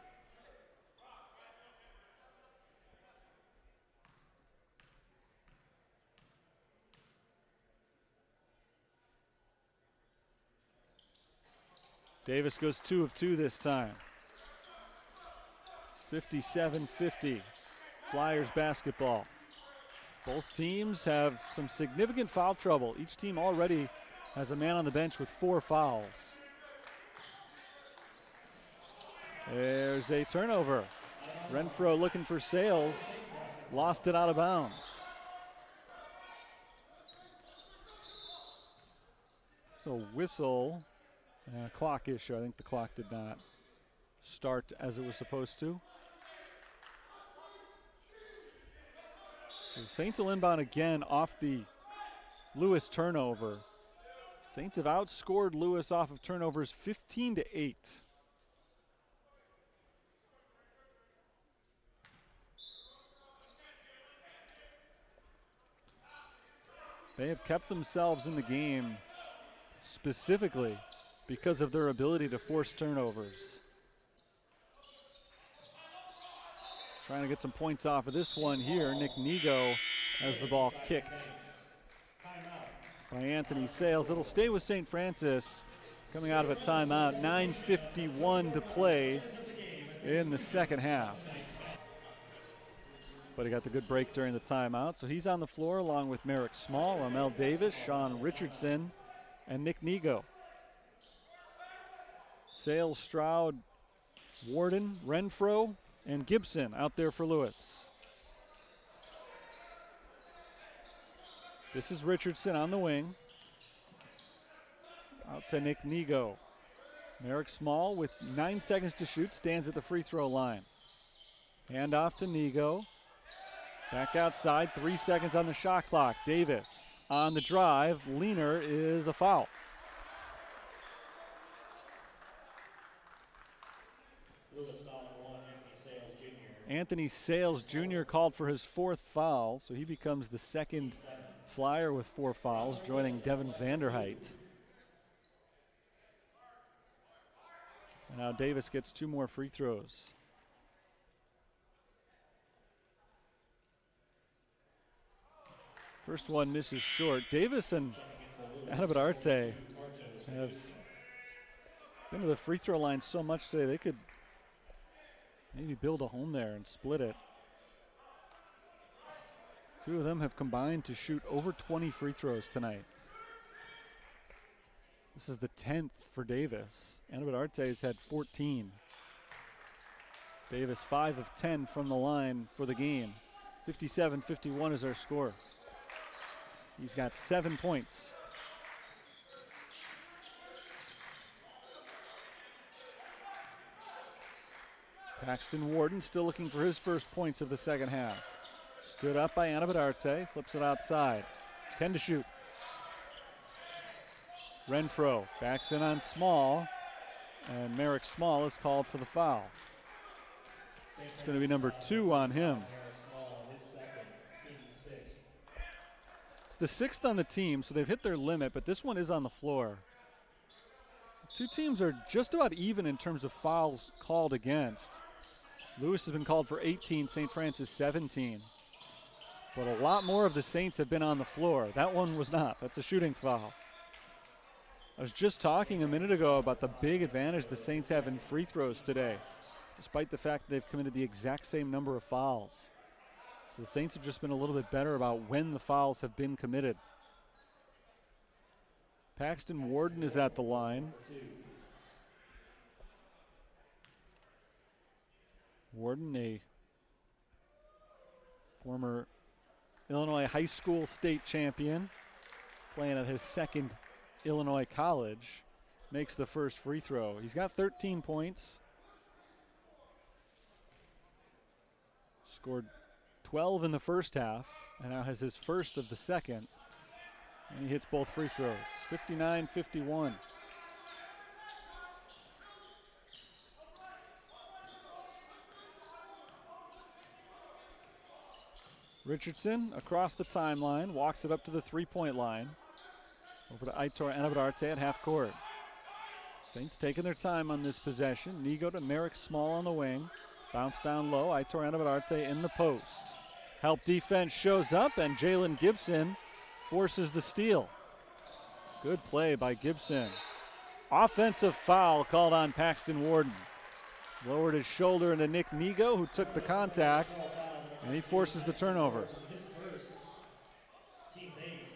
Davis goes 2 of 2 this time. 57-50, Flyers basketball. Both teams have some significant foul trouble. Each team already has a man on the bench with 4 fouls. There's a turnover. Renfro looking for Sales, lost it out of bounds. So whistle, clock issue. I think the clock did not start as it was supposed to. So Saints will inbound again off the Lewis turnover. Saints have outscored Lewis off of turnovers 15-8. They have kept themselves in the game specifically because of their ability to force turnovers. Trying to get some points off of this one here. Nick Nego has the ball kicked by Anthony Sales. It'll stay with St. Francis coming out of a timeout. 9:51 to play in the second half. But he got the good break during the timeout. So he's on the floor along with Merrick Small, Amel Davis, Sean Richardson, and Nick Nego. Sales, Stroud, Warden, Renfro, and Gibson out there for Lewis. This is Richardson on the wing. Out to Nick Nego. Merrick Small with 9 seconds to shoot stands at the free throw line. Hand off to Nego. Back outside, 3 seconds on the shot clock. Davis on the drive. Leaner is a foul. Anthony Sales Jr. called for his 4th foul, so he becomes the second Flyer with 4 fouls, joining Devin Vanderheit. And now Davis gets 2 more free throws. First one misses short. Davis and Anabatarte have been to the free throw line so much today they could maybe build a home there and split it. 2 of them have combined to shoot over 20 free throws tonight. This is the 10th for Davis. Anabatarte has had 14. Davis 5 of 10 from the line for the game. 57-51 is our score. He's got 7 points. Paxton Warden still looking for his first points of the second half. Stood up by Anabatarte, flips it outside. 10 to shoot. Renfro backs in on Small, and Merrick Small is called for the foul. It's going to be number 2 on him. It's the 6th on the team, so they've hit their limit, but this one is on the floor. 2 teams are just about even in terms of fouls called against. Lewis has been called for 18, St. Francis 17. But a lot more of the Saints have been on the floor. That one was not. That's a shooting foul. I was just talking a minute ago about the big advantage the Saints have in free throws today, despite the fact that they've committed the exact same number of fouls. So the Saints have just been a little bit better about when the fouls have been committed. Paxton Warden is at the line. Warden, a former Illinois high school state champion, playing at his 2nd Illinois college, makes the first free throw. He's got 13 points. Scored 12 in the first half, and now has his first of the second. And he hits both free throws. 59-51. Richardson across the timeline, walks it up to the 3-point line. Over to Aitor Anabatarte at half court. Saints taking their time on this possession. Nego to Merrick Small on the wing. Bounce down low, Aitor Anabatarte in the post. Help defense shows up, and Jalen Gibson forces the steal. Good play by Gibson. Offensive foul called on Paxton Warden. Lowered his shoulder into Nick Nego, who took the contact, and he forces the turnover.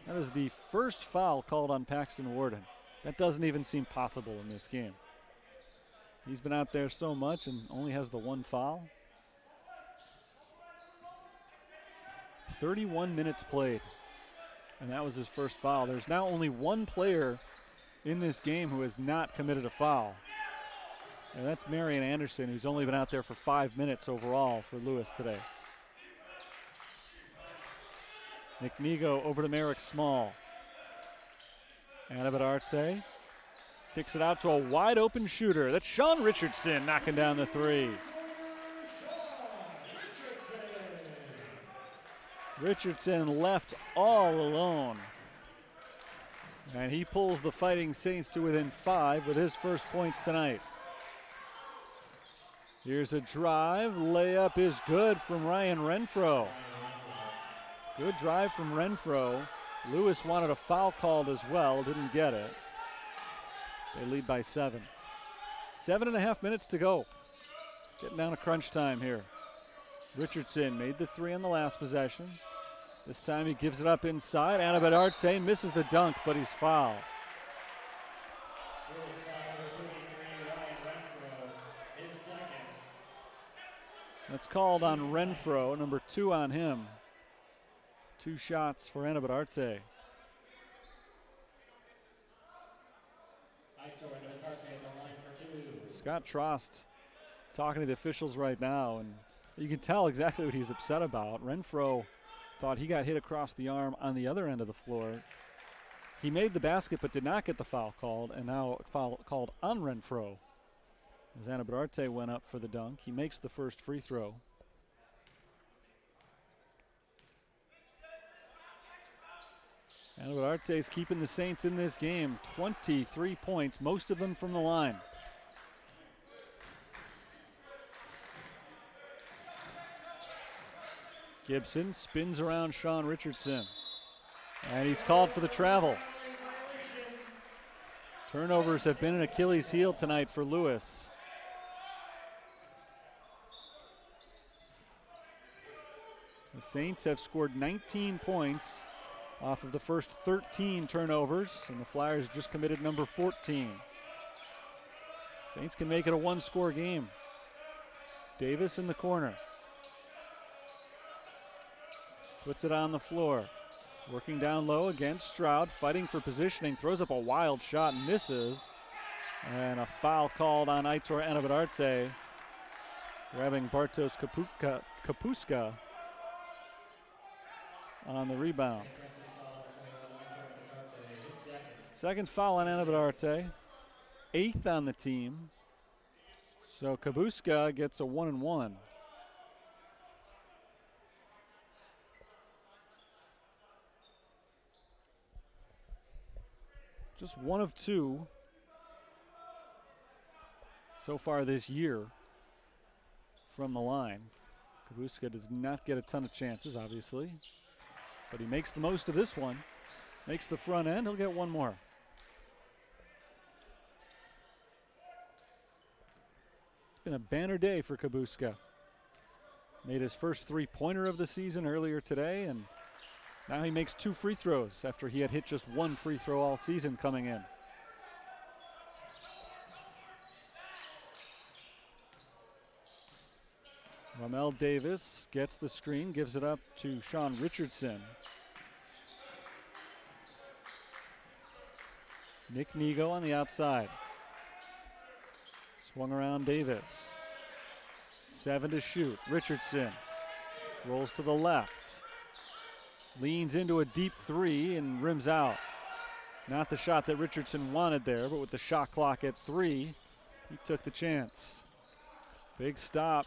That is the first foul called on Paxton Warden. That doesn't even seem possible in this game. He's been out there so much and only has the 1 foul. 31 minutes played, and that was his first foul. There's now only 1 player in this game who has not committed a foul, and that's Marion Anderson, who's only been out there for 5 minutes overall for Lewis today. Nick Nego over to Merrick Small. Anabatarte kicks it out to a wide open shooter. That's Sean Richardson knocking down the 3. Richardson left all alone. And he pulls the Fighting Saints to within 5 with his first points tonight. Here's a drive. Layup is good from Ryan Renfro. Good drive from Renfro. Lewis wanted a foul called as well, didn't get it. They lead by 7. 7.5 minutes to go. Getting down to crunch time here. Richardson made the 3 on the last possession. This time he gives it up inside. Anabadarte misses the dunk, but he's fouled. That's called on Renfro, number 2 on him. 2 shots for Anabadarte. Scott Trost talking to the officials right now, and you can tell exactly what he's upset about. Renfro thought he got hit across the arm on the other end of the floor. He made the basket but did not get the foul called, and now foul called on Renfro. As Anabadarte went up for the dunk, he makes the first free throw. Anabadarte's keeping the Saints in this game. 23 points, most of them from the line. Gibson spins around Sean Richardson. And he's called for the travel. Turnovers have been an Achilles heel tonight for Lewis. The Saints have scored 19 points off of the first 13 turnovers, and the Flyers just committed number 14. Saints can make it a 1-score game. Davis in the corner. Puts it on the floor. Working down low against Stroud, fighting for positioning, throws up a wild shot, misses. And a foul called on Aitor Anabadarte, grabbing Bartosz Kapuska on the rebound. Second foul on Anabadarte, 8th on the team. So Kapuska gets a 1-and-1. Just 1 of 2 so far this year from the line. Kapuska does not get a ton of chances, obviously, but he makes the most of this one. Makes the front end, he'll get 1 more. It's been a banner day for Kapuska. Made his first 3-pointer of the season earlier today, and now he makes 2 free throws after he had hit just 1 free throw all season coming in. Ramel Davis gets the screen, gives it up to Sean Richardson. Nick Nego on the outside. Swung around Davis. 7 to shoot. Richardson rolls to the left. Leans into a deep 3 and rims out. Not the shot that Richardson wanted there, but with the shot clock at 3, he took the chance. Big stop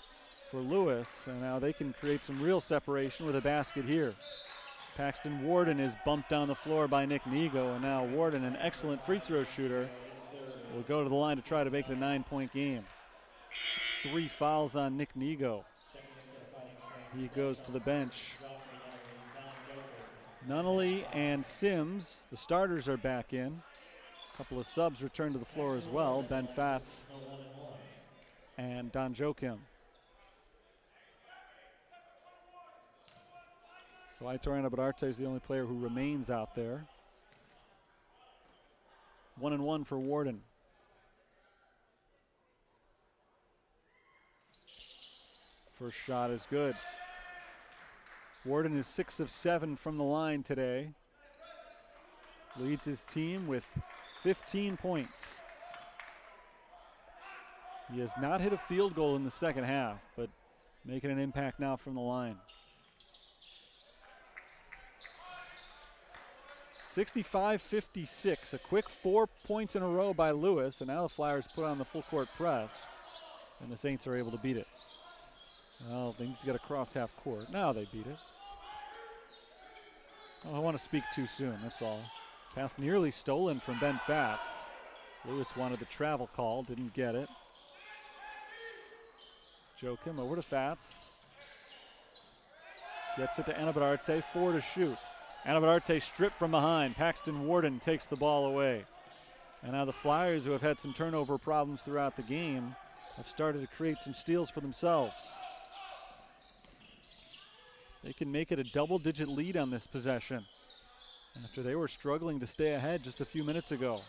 for Lewis, and now they can create some real separation with a basket here. Paxton Warden is bumped down the floor by Nick Nego, and now Warden, an excellent free throw shooter, will go to the line to try to make it a 9-point game. 3 fouls on Nick Nego. He goes to the bench. Nunnally and Sims, the starters, are back in. A couple of subs return to the floor as well. Ben Fatz and Don Joachim. So Aitor Anabadarte is the only player who remains out there. 1-and-1 for Warden. First shot is good. Warden is 6 of 7 from the line today. Leads his team with 15 points. He has not hit a field goal in the second half, but making an impact now from the line. 65-56, a quick 4 points in a row by Lewis, and now the Flyers put on the full court press, and the Saints are able to beat it. Well, they need to get across half court. Now they beat it. Oh, I want to speak too soon, that's all. Pass nearly stolen from Ben Fatz. Lewis wanted the travel call, didn't get it. Joachim over to Fats. Gets it to Anabararte, 4 to shoot. Anabararte stripped from behind. Paxton Warden takes the ball away. And now the Flyers, who have had some turnover problems throughout the game, have started to create some steals for themselves. They can make it a double-digit lead on this possession after they were struggling to stay ahead just a few minutes ago.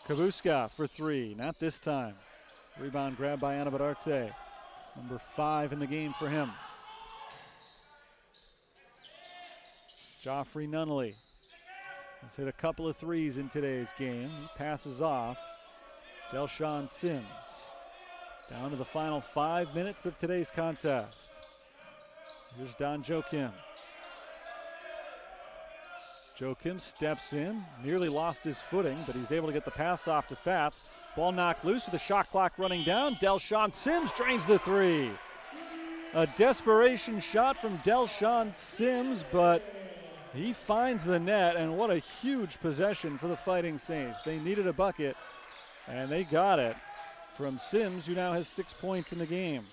Kavuska for 3, not this time. Rebound grabbed by Anabararte. Number 5 in the game for him. Joffrey Nunnally has hit a couple of threes in today's game. He passes off. Delshawn Sims. Down to the final 5 minutes of today's contest. Here's Don Joachim. Joachim steps in, nearly lost his footing, but he's able to get the pass off to Fats. Ball knocked loose with the shot clock running down. Delshawn Sims drains the 3. A desperation shot from Delshawn Sims, but he finds the net, and what a huge possession for the Fighting Saints. They needed a bucket, and they got it from Sims, who now has 6 points in the game.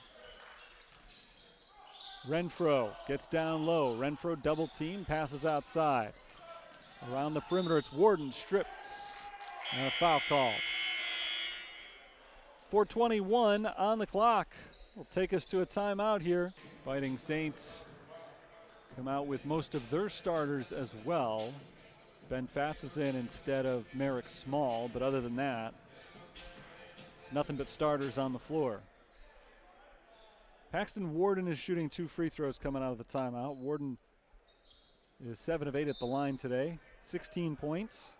Renfro gets down low. Renfro double team, passes outside. Around the perimeter, it's Warden, stripped, and a foul called. 4:21 on the clock. Will take us to a timeout here. Fighting Saints come out with most of their starters as well. Ben Fats is in instead of Merrick Small, but other than that, it's nothing but starters on the floor. Paxton Warden is shooting 2 free throws coming out of the timeout. Warden is 7 of 8 at the line today, 16 points.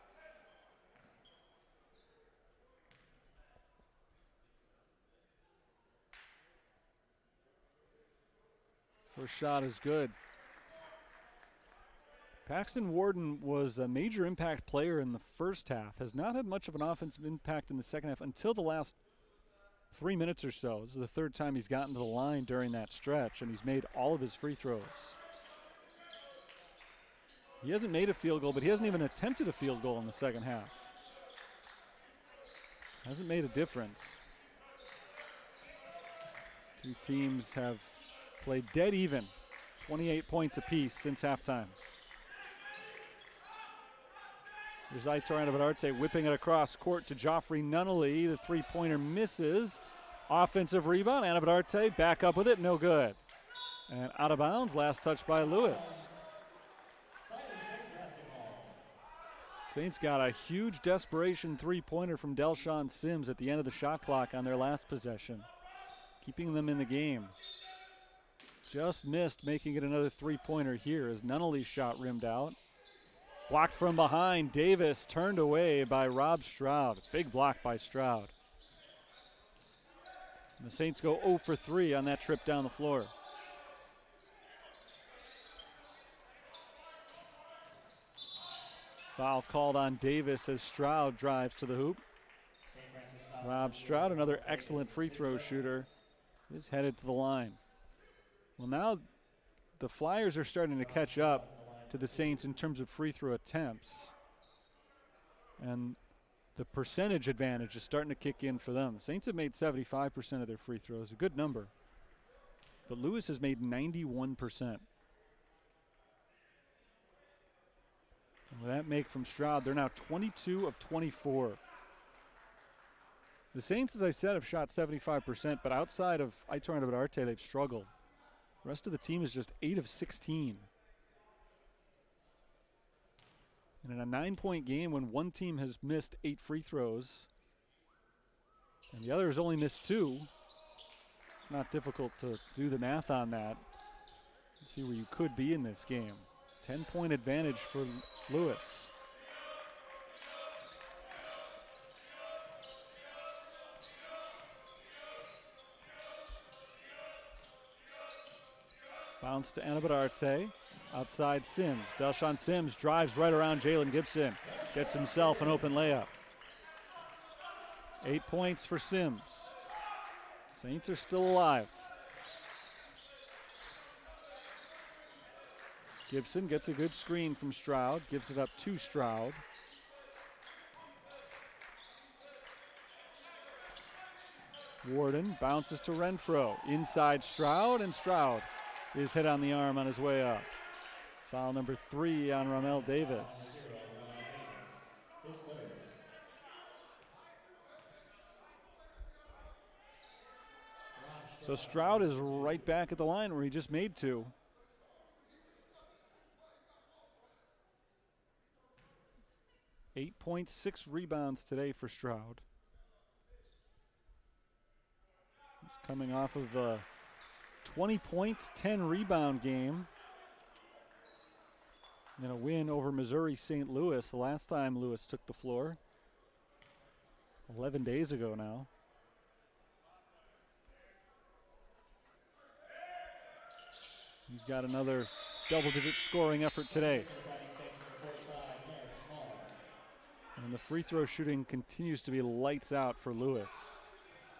First shot is good. Paxton Warden was a major impact player in the first half, has not had much of an offensive impact in the second half until the last 3 minutes or so. This is the 3rd time he's gotten to the line during that stretch, and he's made all of his free throws. He hasn't made a field goal, but he hasn't even attempted a field goal in the second half. Hasn't made a difference. Two teams have played dead even, 28 points apiece since halftime. Here's Aitor Anabararte whipping it across court to Joffrey Nunnally. The 3-pointer misses. Offensive rebound. Anabararte back up with it. No good. And out of bounds. Last touch by Lewis. Saints got a huge desperation 3-pointer from Delshawn Sims at the end of the shot clock on their last possession, keeping them in the game. Just missed making it another 3-pointer here as Nunnally's shot rimmed out. Blocked from behind. Davis turned away by Rob Stroud. Big block by Stroud. And the Saints go 0 for 3 on that trip down the floor. Foul called on Davis as Stroud drives to the hoop. Rob Stroud, another excellent free throw shooter, is headed to the line. Well, now the Flyers are starting to catch up to the Saints in terms of free throw attempts. And the percentage advantage is starting to kick in for them. The Saints have made 75% of their free throws, a good number. But Lewis has made 91%. And with that make from Stroud, they're now 22 of 24. The Saints, as I said, have shot 75%, but outside of Aitor Anabararte, they've struggled. The rest of the team is just 8 of 16. And in a 9-point game when one team has missed 8 free throws and the other has only missed 2, it's not difficult to do the math on that. See where you could be in this game. 10-point advantage for Lewis. Bounce to Anabararte. Outside Sims. Delshawn Sims drives right around Jalen Gibson. Gets himself an open layup. 8 points for Sims. Saints are still alive. Gibson gets a good screen from Stroud. Gives it up to Stroud. Warden bounces to Renfro. Inside Stroud, and Stroud is hit on the arm on his way up. Foul number 3 on Ramel Davis. So Stroud is right back at the line where he just made 2. .6 rebounds today for Stroud. He's coming off of a 20 points, 10 rebound game. And a win over Missouri St. Louis the last time Lewis took the floor. 11 days ago now. He's got another double-digit scoring effort today. And the free throw shooting continues to be lights out for Lewis.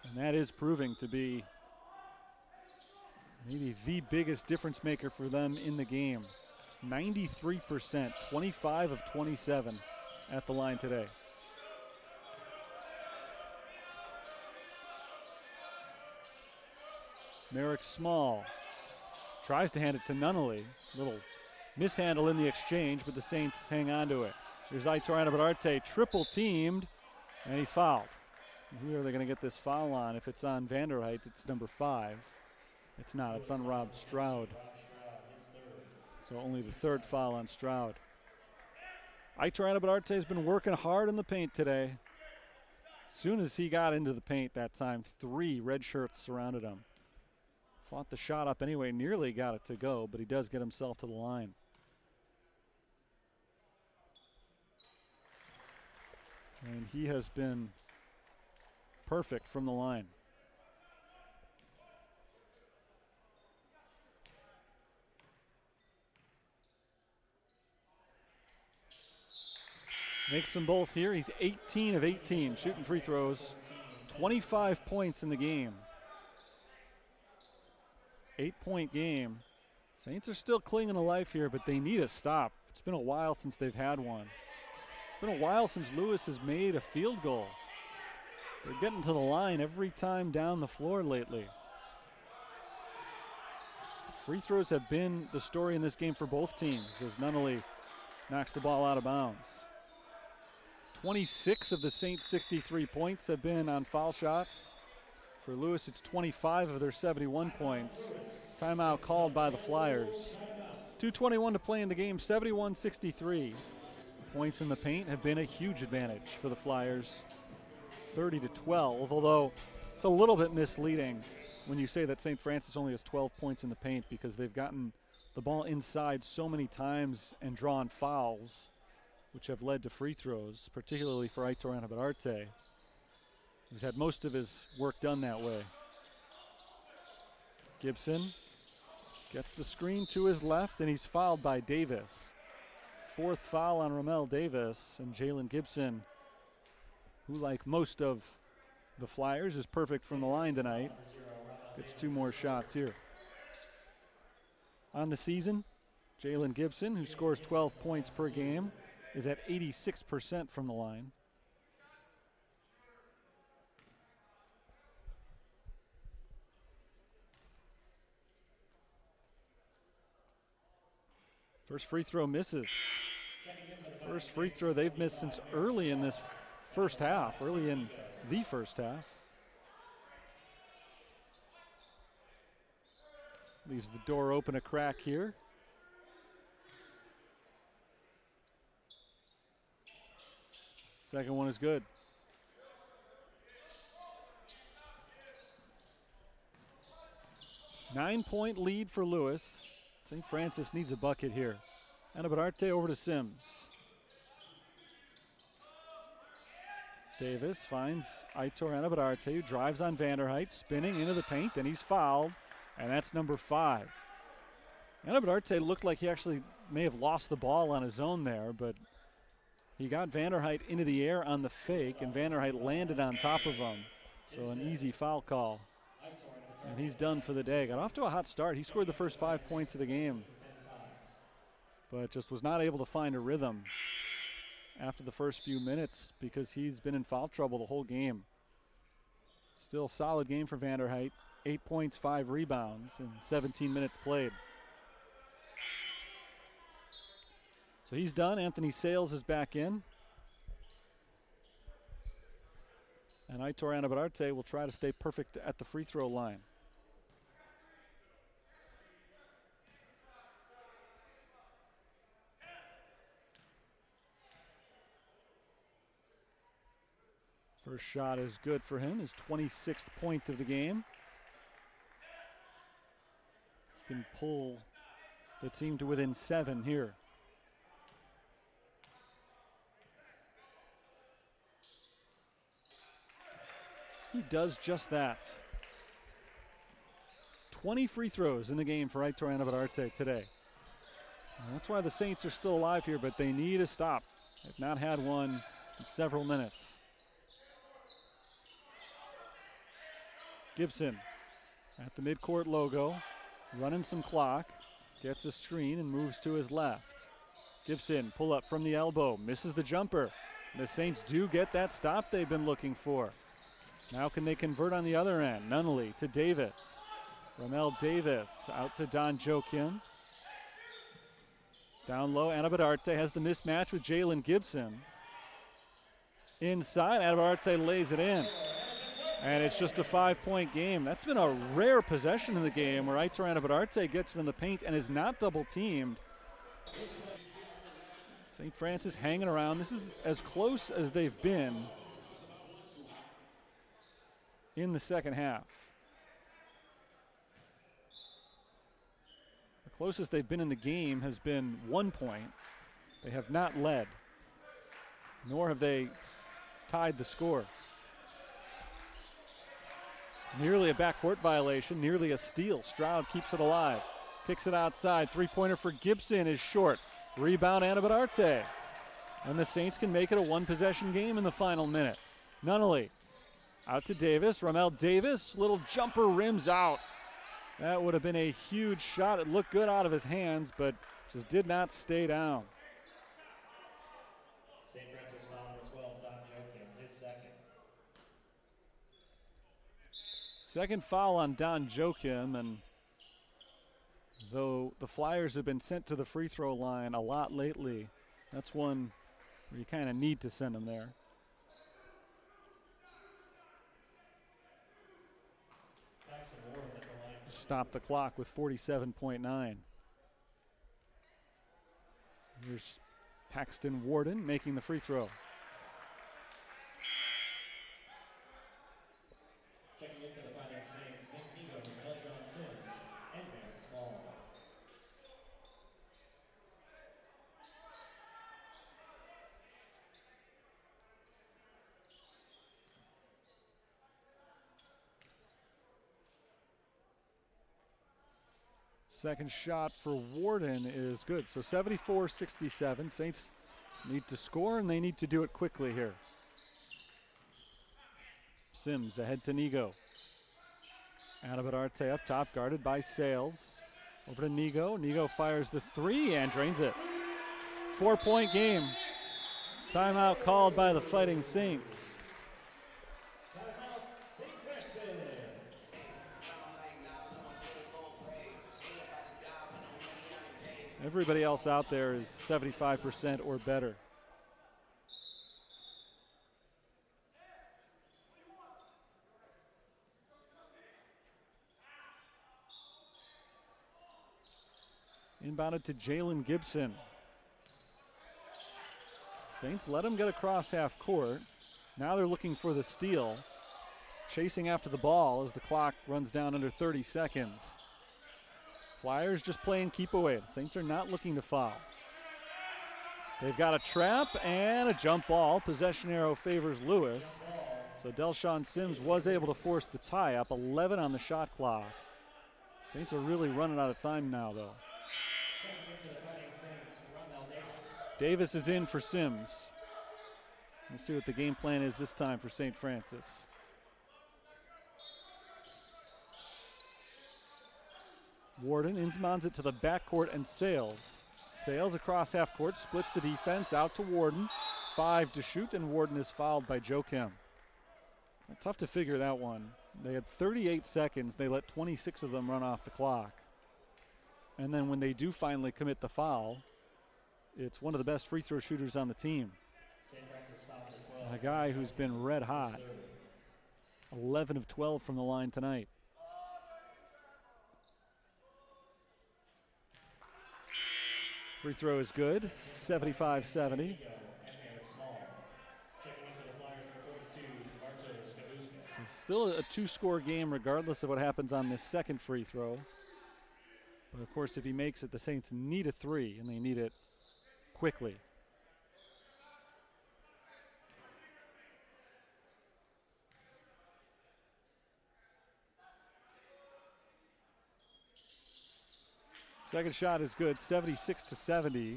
And that is proving to be maybe the biggest difference maker for them in the game. 93%, 25 of 27 at the line today. Merrick Small tries to hand it to Nunnally. Little mishandle in the exchange, but the Saints hang on to it. Here's Aitor Anabararte, triple teamed, and he's fouled. Who are they going to get this foul on? If it's on Vanderheit, it's number 5. It's not, it's on Rob Stroud. So only the 3rd foul on Stroud. Aitor Anabararte has been working hard in the paint today. As soon as he got into the paint that time, 3 red shirts surrounded him. Fought the shot up anyway, nearly got it to go, but he does get himself to the line. And he has been perfect from the line. Makes them both here. He's 18 of 18 shooting free throws. 25 points in the game. 8-point game. Saints are still clinging to life here, but they need a stop. It's been a while since they've had one. It's been a while since Lewis has made a field goal. They're getting to the line every time down the floor lately. Free throws have been the story in this game for both teams as Nunnally knocks the ball out of bounds. 26 of the Saints' 63 points have been on foul shots. For Lewis, it's 25 of their 71 points. Timeout called by the Flyers. 2:21 to play in the game, 71-63. Points in the paint have been a huge advantage for the Flyers. 30-12, although it's a little bit misleading when you say that St. Francis only has 12 points in the paint because they've gotten the ball inside so many times and drawn fouls, which have led to free throws, particularly for Aitor Anabararte, who's had most of his work done that way. Gibson gets the screen to his left, and he's fouled by Davis. 4th foul on Ramel Davis, and Jalen Gibson, who like most of the Flyers is perfect from the line tonight, gets 2 more shots here. On the season, Jalen Gibson, who scores 12 points per game, is at 86% from the line. First free throw misses. First free throw they've missed since early in this first half, early in the first half. Leaves the door open a crack here. Second one is good. Nine-point lead for Lewis. St. Francis needs a bucket here. Anabararte over to Sims. Davis finds Aitor Anabararte, who drives on Vanderheit, spinning into the paint, and he's fouled, and that's number 5. Anabararte looked like he actually may have lost the ball on his own there, but he got Vanderheit into the air on the fake, and Vanderheit landed on top of him. So an easy foul call. And he's done for the day. Got off to a hot start. He scored the first 5 points of the game, but just was not able to find a rhythm after the first few minutes because he's been in foul trouble the whole game. Still solid game for Vanderheit. 8 points, 5 rebounds in 17 minutes played. So he's done. Anthony Sales is back in. And Aitor Anabararte will try to stay perfect at the free throw line. First shot is good for him, his 26th point of the game. He can pull the team to within 7 here. He does just that. 20 free throws in the game for Aitor Anabararte today. And that's why the Saints are still alive here, but they need a stop. They've not had one in several minutes. Gibson at the midcourt logo, running some clock, gets a screen and moves to his left. Gibson, pull up from the elbow, misses the jumper. The Saints do get that stop they've been looking for. Now can they convert on the other end? Nunnally to Davis. Ramel Davis out to Don Joachim. Down low, Anabararte has the mismatch with Jalen Gibson. Inside, Anabararte lays it in. And it's just a 5-point game. That's been a rare possession in the game where Aitor Anabararte gets it in the paint and is not double teamed. St. Francis hanging around. This is as close as they've been in the second half. The closest they've been in the game has been 1 point. They have not led, nor have they tied the score. Nearly a backcourt violation, nearly a steal. Stroud keeps it alive. Kicks it outside. Three-pointer for Gibson is short. Rebound Anabararte. And the Saints can make it a one-possession game in the final minute. Nunnally out to Davis. Ramel Davis, little jumper, rims out. That would have been a huge shot. It looked good out of his hands, but just did not stay down. St. Francis foul number 12, Don Joachim, his second. Second foul on Don Joachim, and though the Flyers have been sent to the free throw line a lot lately, that's one where you kind of need to send them there. Stop the clock with 47.9. Here's Paxton Warden making the free throw. Checking in for the Fighting Saints, Nick Nigo, Delshawn Sims, and Merrick Small. Second shot for Warden is good. So 74-67. Saints need to score, and they need to do it quickly here. Sims ahead to Nigo. Anabararte up top, guarded by Sales. Over to Nigo. Nigo fires the three and drains it. 4-point game. Timeout called by the Fighting Saints. Everybody else out there is 75% or better. Inbounded to Jalen Gibson. Saints let him get across half court. Now they're looking for the steal. Chasing after the ball as the clock runs down under 30 seconds. Flyers just playing keep away. The Saints are not looking to foul. They've got a trap and a jump ball. Possession arrow favors Lewis. So Delshawn Sims was able to force the tie up. 11 on the shot clock. Saints are really running out of time now, though. Davis is in for Sims. Let's see what the game plan is this time for St. Francis. Warden inbounds it to the backcourt and Sales. Sales across half court, splits the defense out to Warden. 5 to shoot, and Warden is fouled by Joachim. Tough to figure that one. They had 38 seconds. They let 26 of them run off the clock. And then when they do finally commit the foul, it's one of the best free throw shooters on the team. A guy who's been red hot. 11 of 12 from the line tonight. Free throw is good, 75-70. Still a two-score game regardless of what happens on this second free throw. But of course, if he makes it, the Saints need a three, and they need it quickly. Second shot is good, 76-70.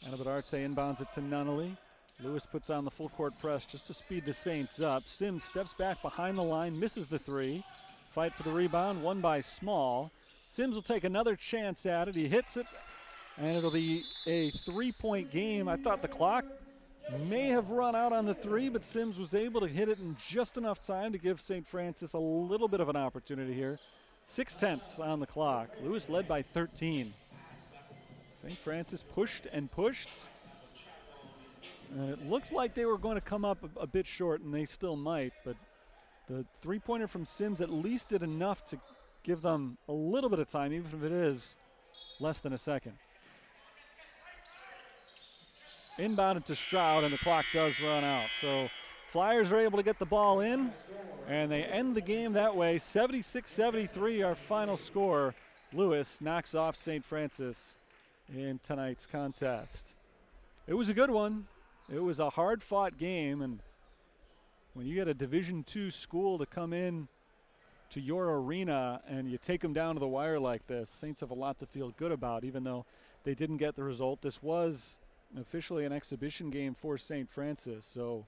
Anabadarte inbounds it to Nunnally. Lewis puts on the full court press just to speed the Saints up. Sims steps back behind the line, misses the three. Fight for the rebound, won by Small. Sims will take another chance at it. He hits it, and it'll be a three-point game. I thought the clock may have run out on the three, but Sims was able to hit it in just enough time to give St. Francis a little bit of an opportunity here. 6/10 on the clock. Lewis led by 13. St. Francis pushed and pushed. It looked like they were going to come up a bit short, and they still might, but the three-pointer from Sims at least did enough to give them a little bit of time, even if it is less than a second. Inbounded to Stroud, and the clock does run out. So Flyers are able to get the ball in, and they end the game that way. 76-73, our final score. Lewis knocks off St. Francis in tonight's contest. It was a good one. It was a hard-fought game, and when you get a Division II school to come in to your arena and you take them down to the wire like this, Saints have a lot to feel good about, even though they didn't get the result. This was officially an exhibition game for St. Francis, so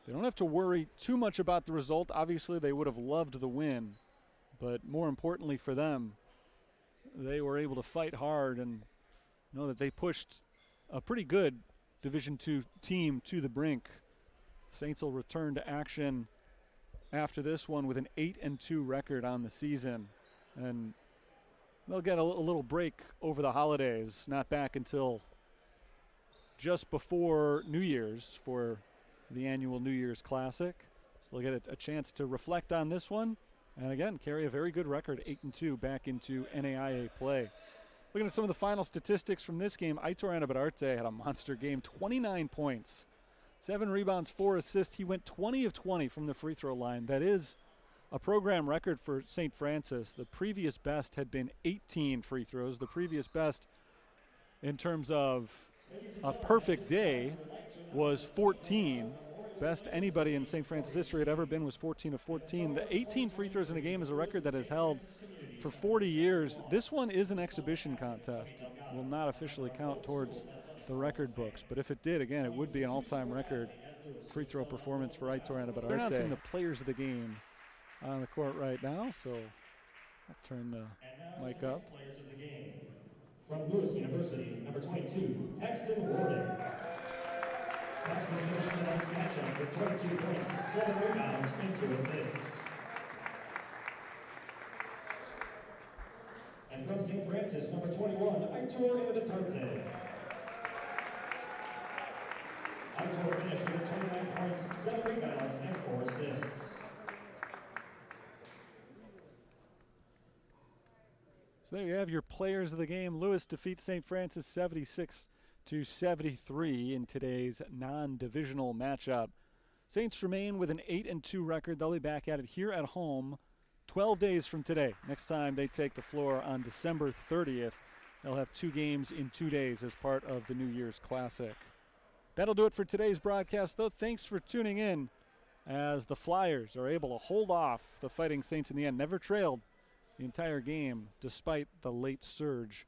they don't have to worry too much about the result. Obviously, they would have loved the win, but more importantly for them, they were able to fight hard and know that they pushed a pretty good Division II team to the brink. Saints will return to action after this one with an 8-2 record on the season, and they'll get a little break over the holidays, not back until just before New Year's for the annual New Year's Classic. So they'll get a chance to reflect on this one, and again, carry a very good record, 8-2, back into NAIA play. Looking at some of the final statistics from this game, Aitor Anabadarte had a monster game, 29 points, 7 rebounds, 4 assists. He went 20 of 20 from the free throw line. That is a program record for St. Francis. The previous best had been 18 free throws. The previous best in terms of a perfect day was 14. Best anybody in St. Francis history had ever been was 14 of 14. The 18 free throws in a game is a record that has held for 40 years. This one is an exhibition contest. Will not officially count towards the record books, but if it did, again, it would be an all-time record free throw performance for Aitor Anabadarte. They're announcing the players of the game on the court right now, so I'll turn the mic up. Players of the game. From Lewis University, number 22, Paxton Warden. Paxton finished tonight's matchup with 22 points, 7 rebounds, and 2 assists. And from St. Francis, number 21, Aitor Anabadarte. Aitor finished with 29 points, 7 rebounds, and 4 assists. So there you have your players of the game. Lewis defeats St. Francis 76-73 in today's non-divisional matchup. Saints remain with an 8-2 record. They'll be back at it here at home 12 days from today. Next time they take the floor on December 30th. They'll have 2 games in 2 days as part of the New Year's Classic. That'll do it for today's broadcast, though. Thanks for tuning in as the Flyers are able to hold off the Fighting Saints in the end. Never trailed the entire game despite the late surge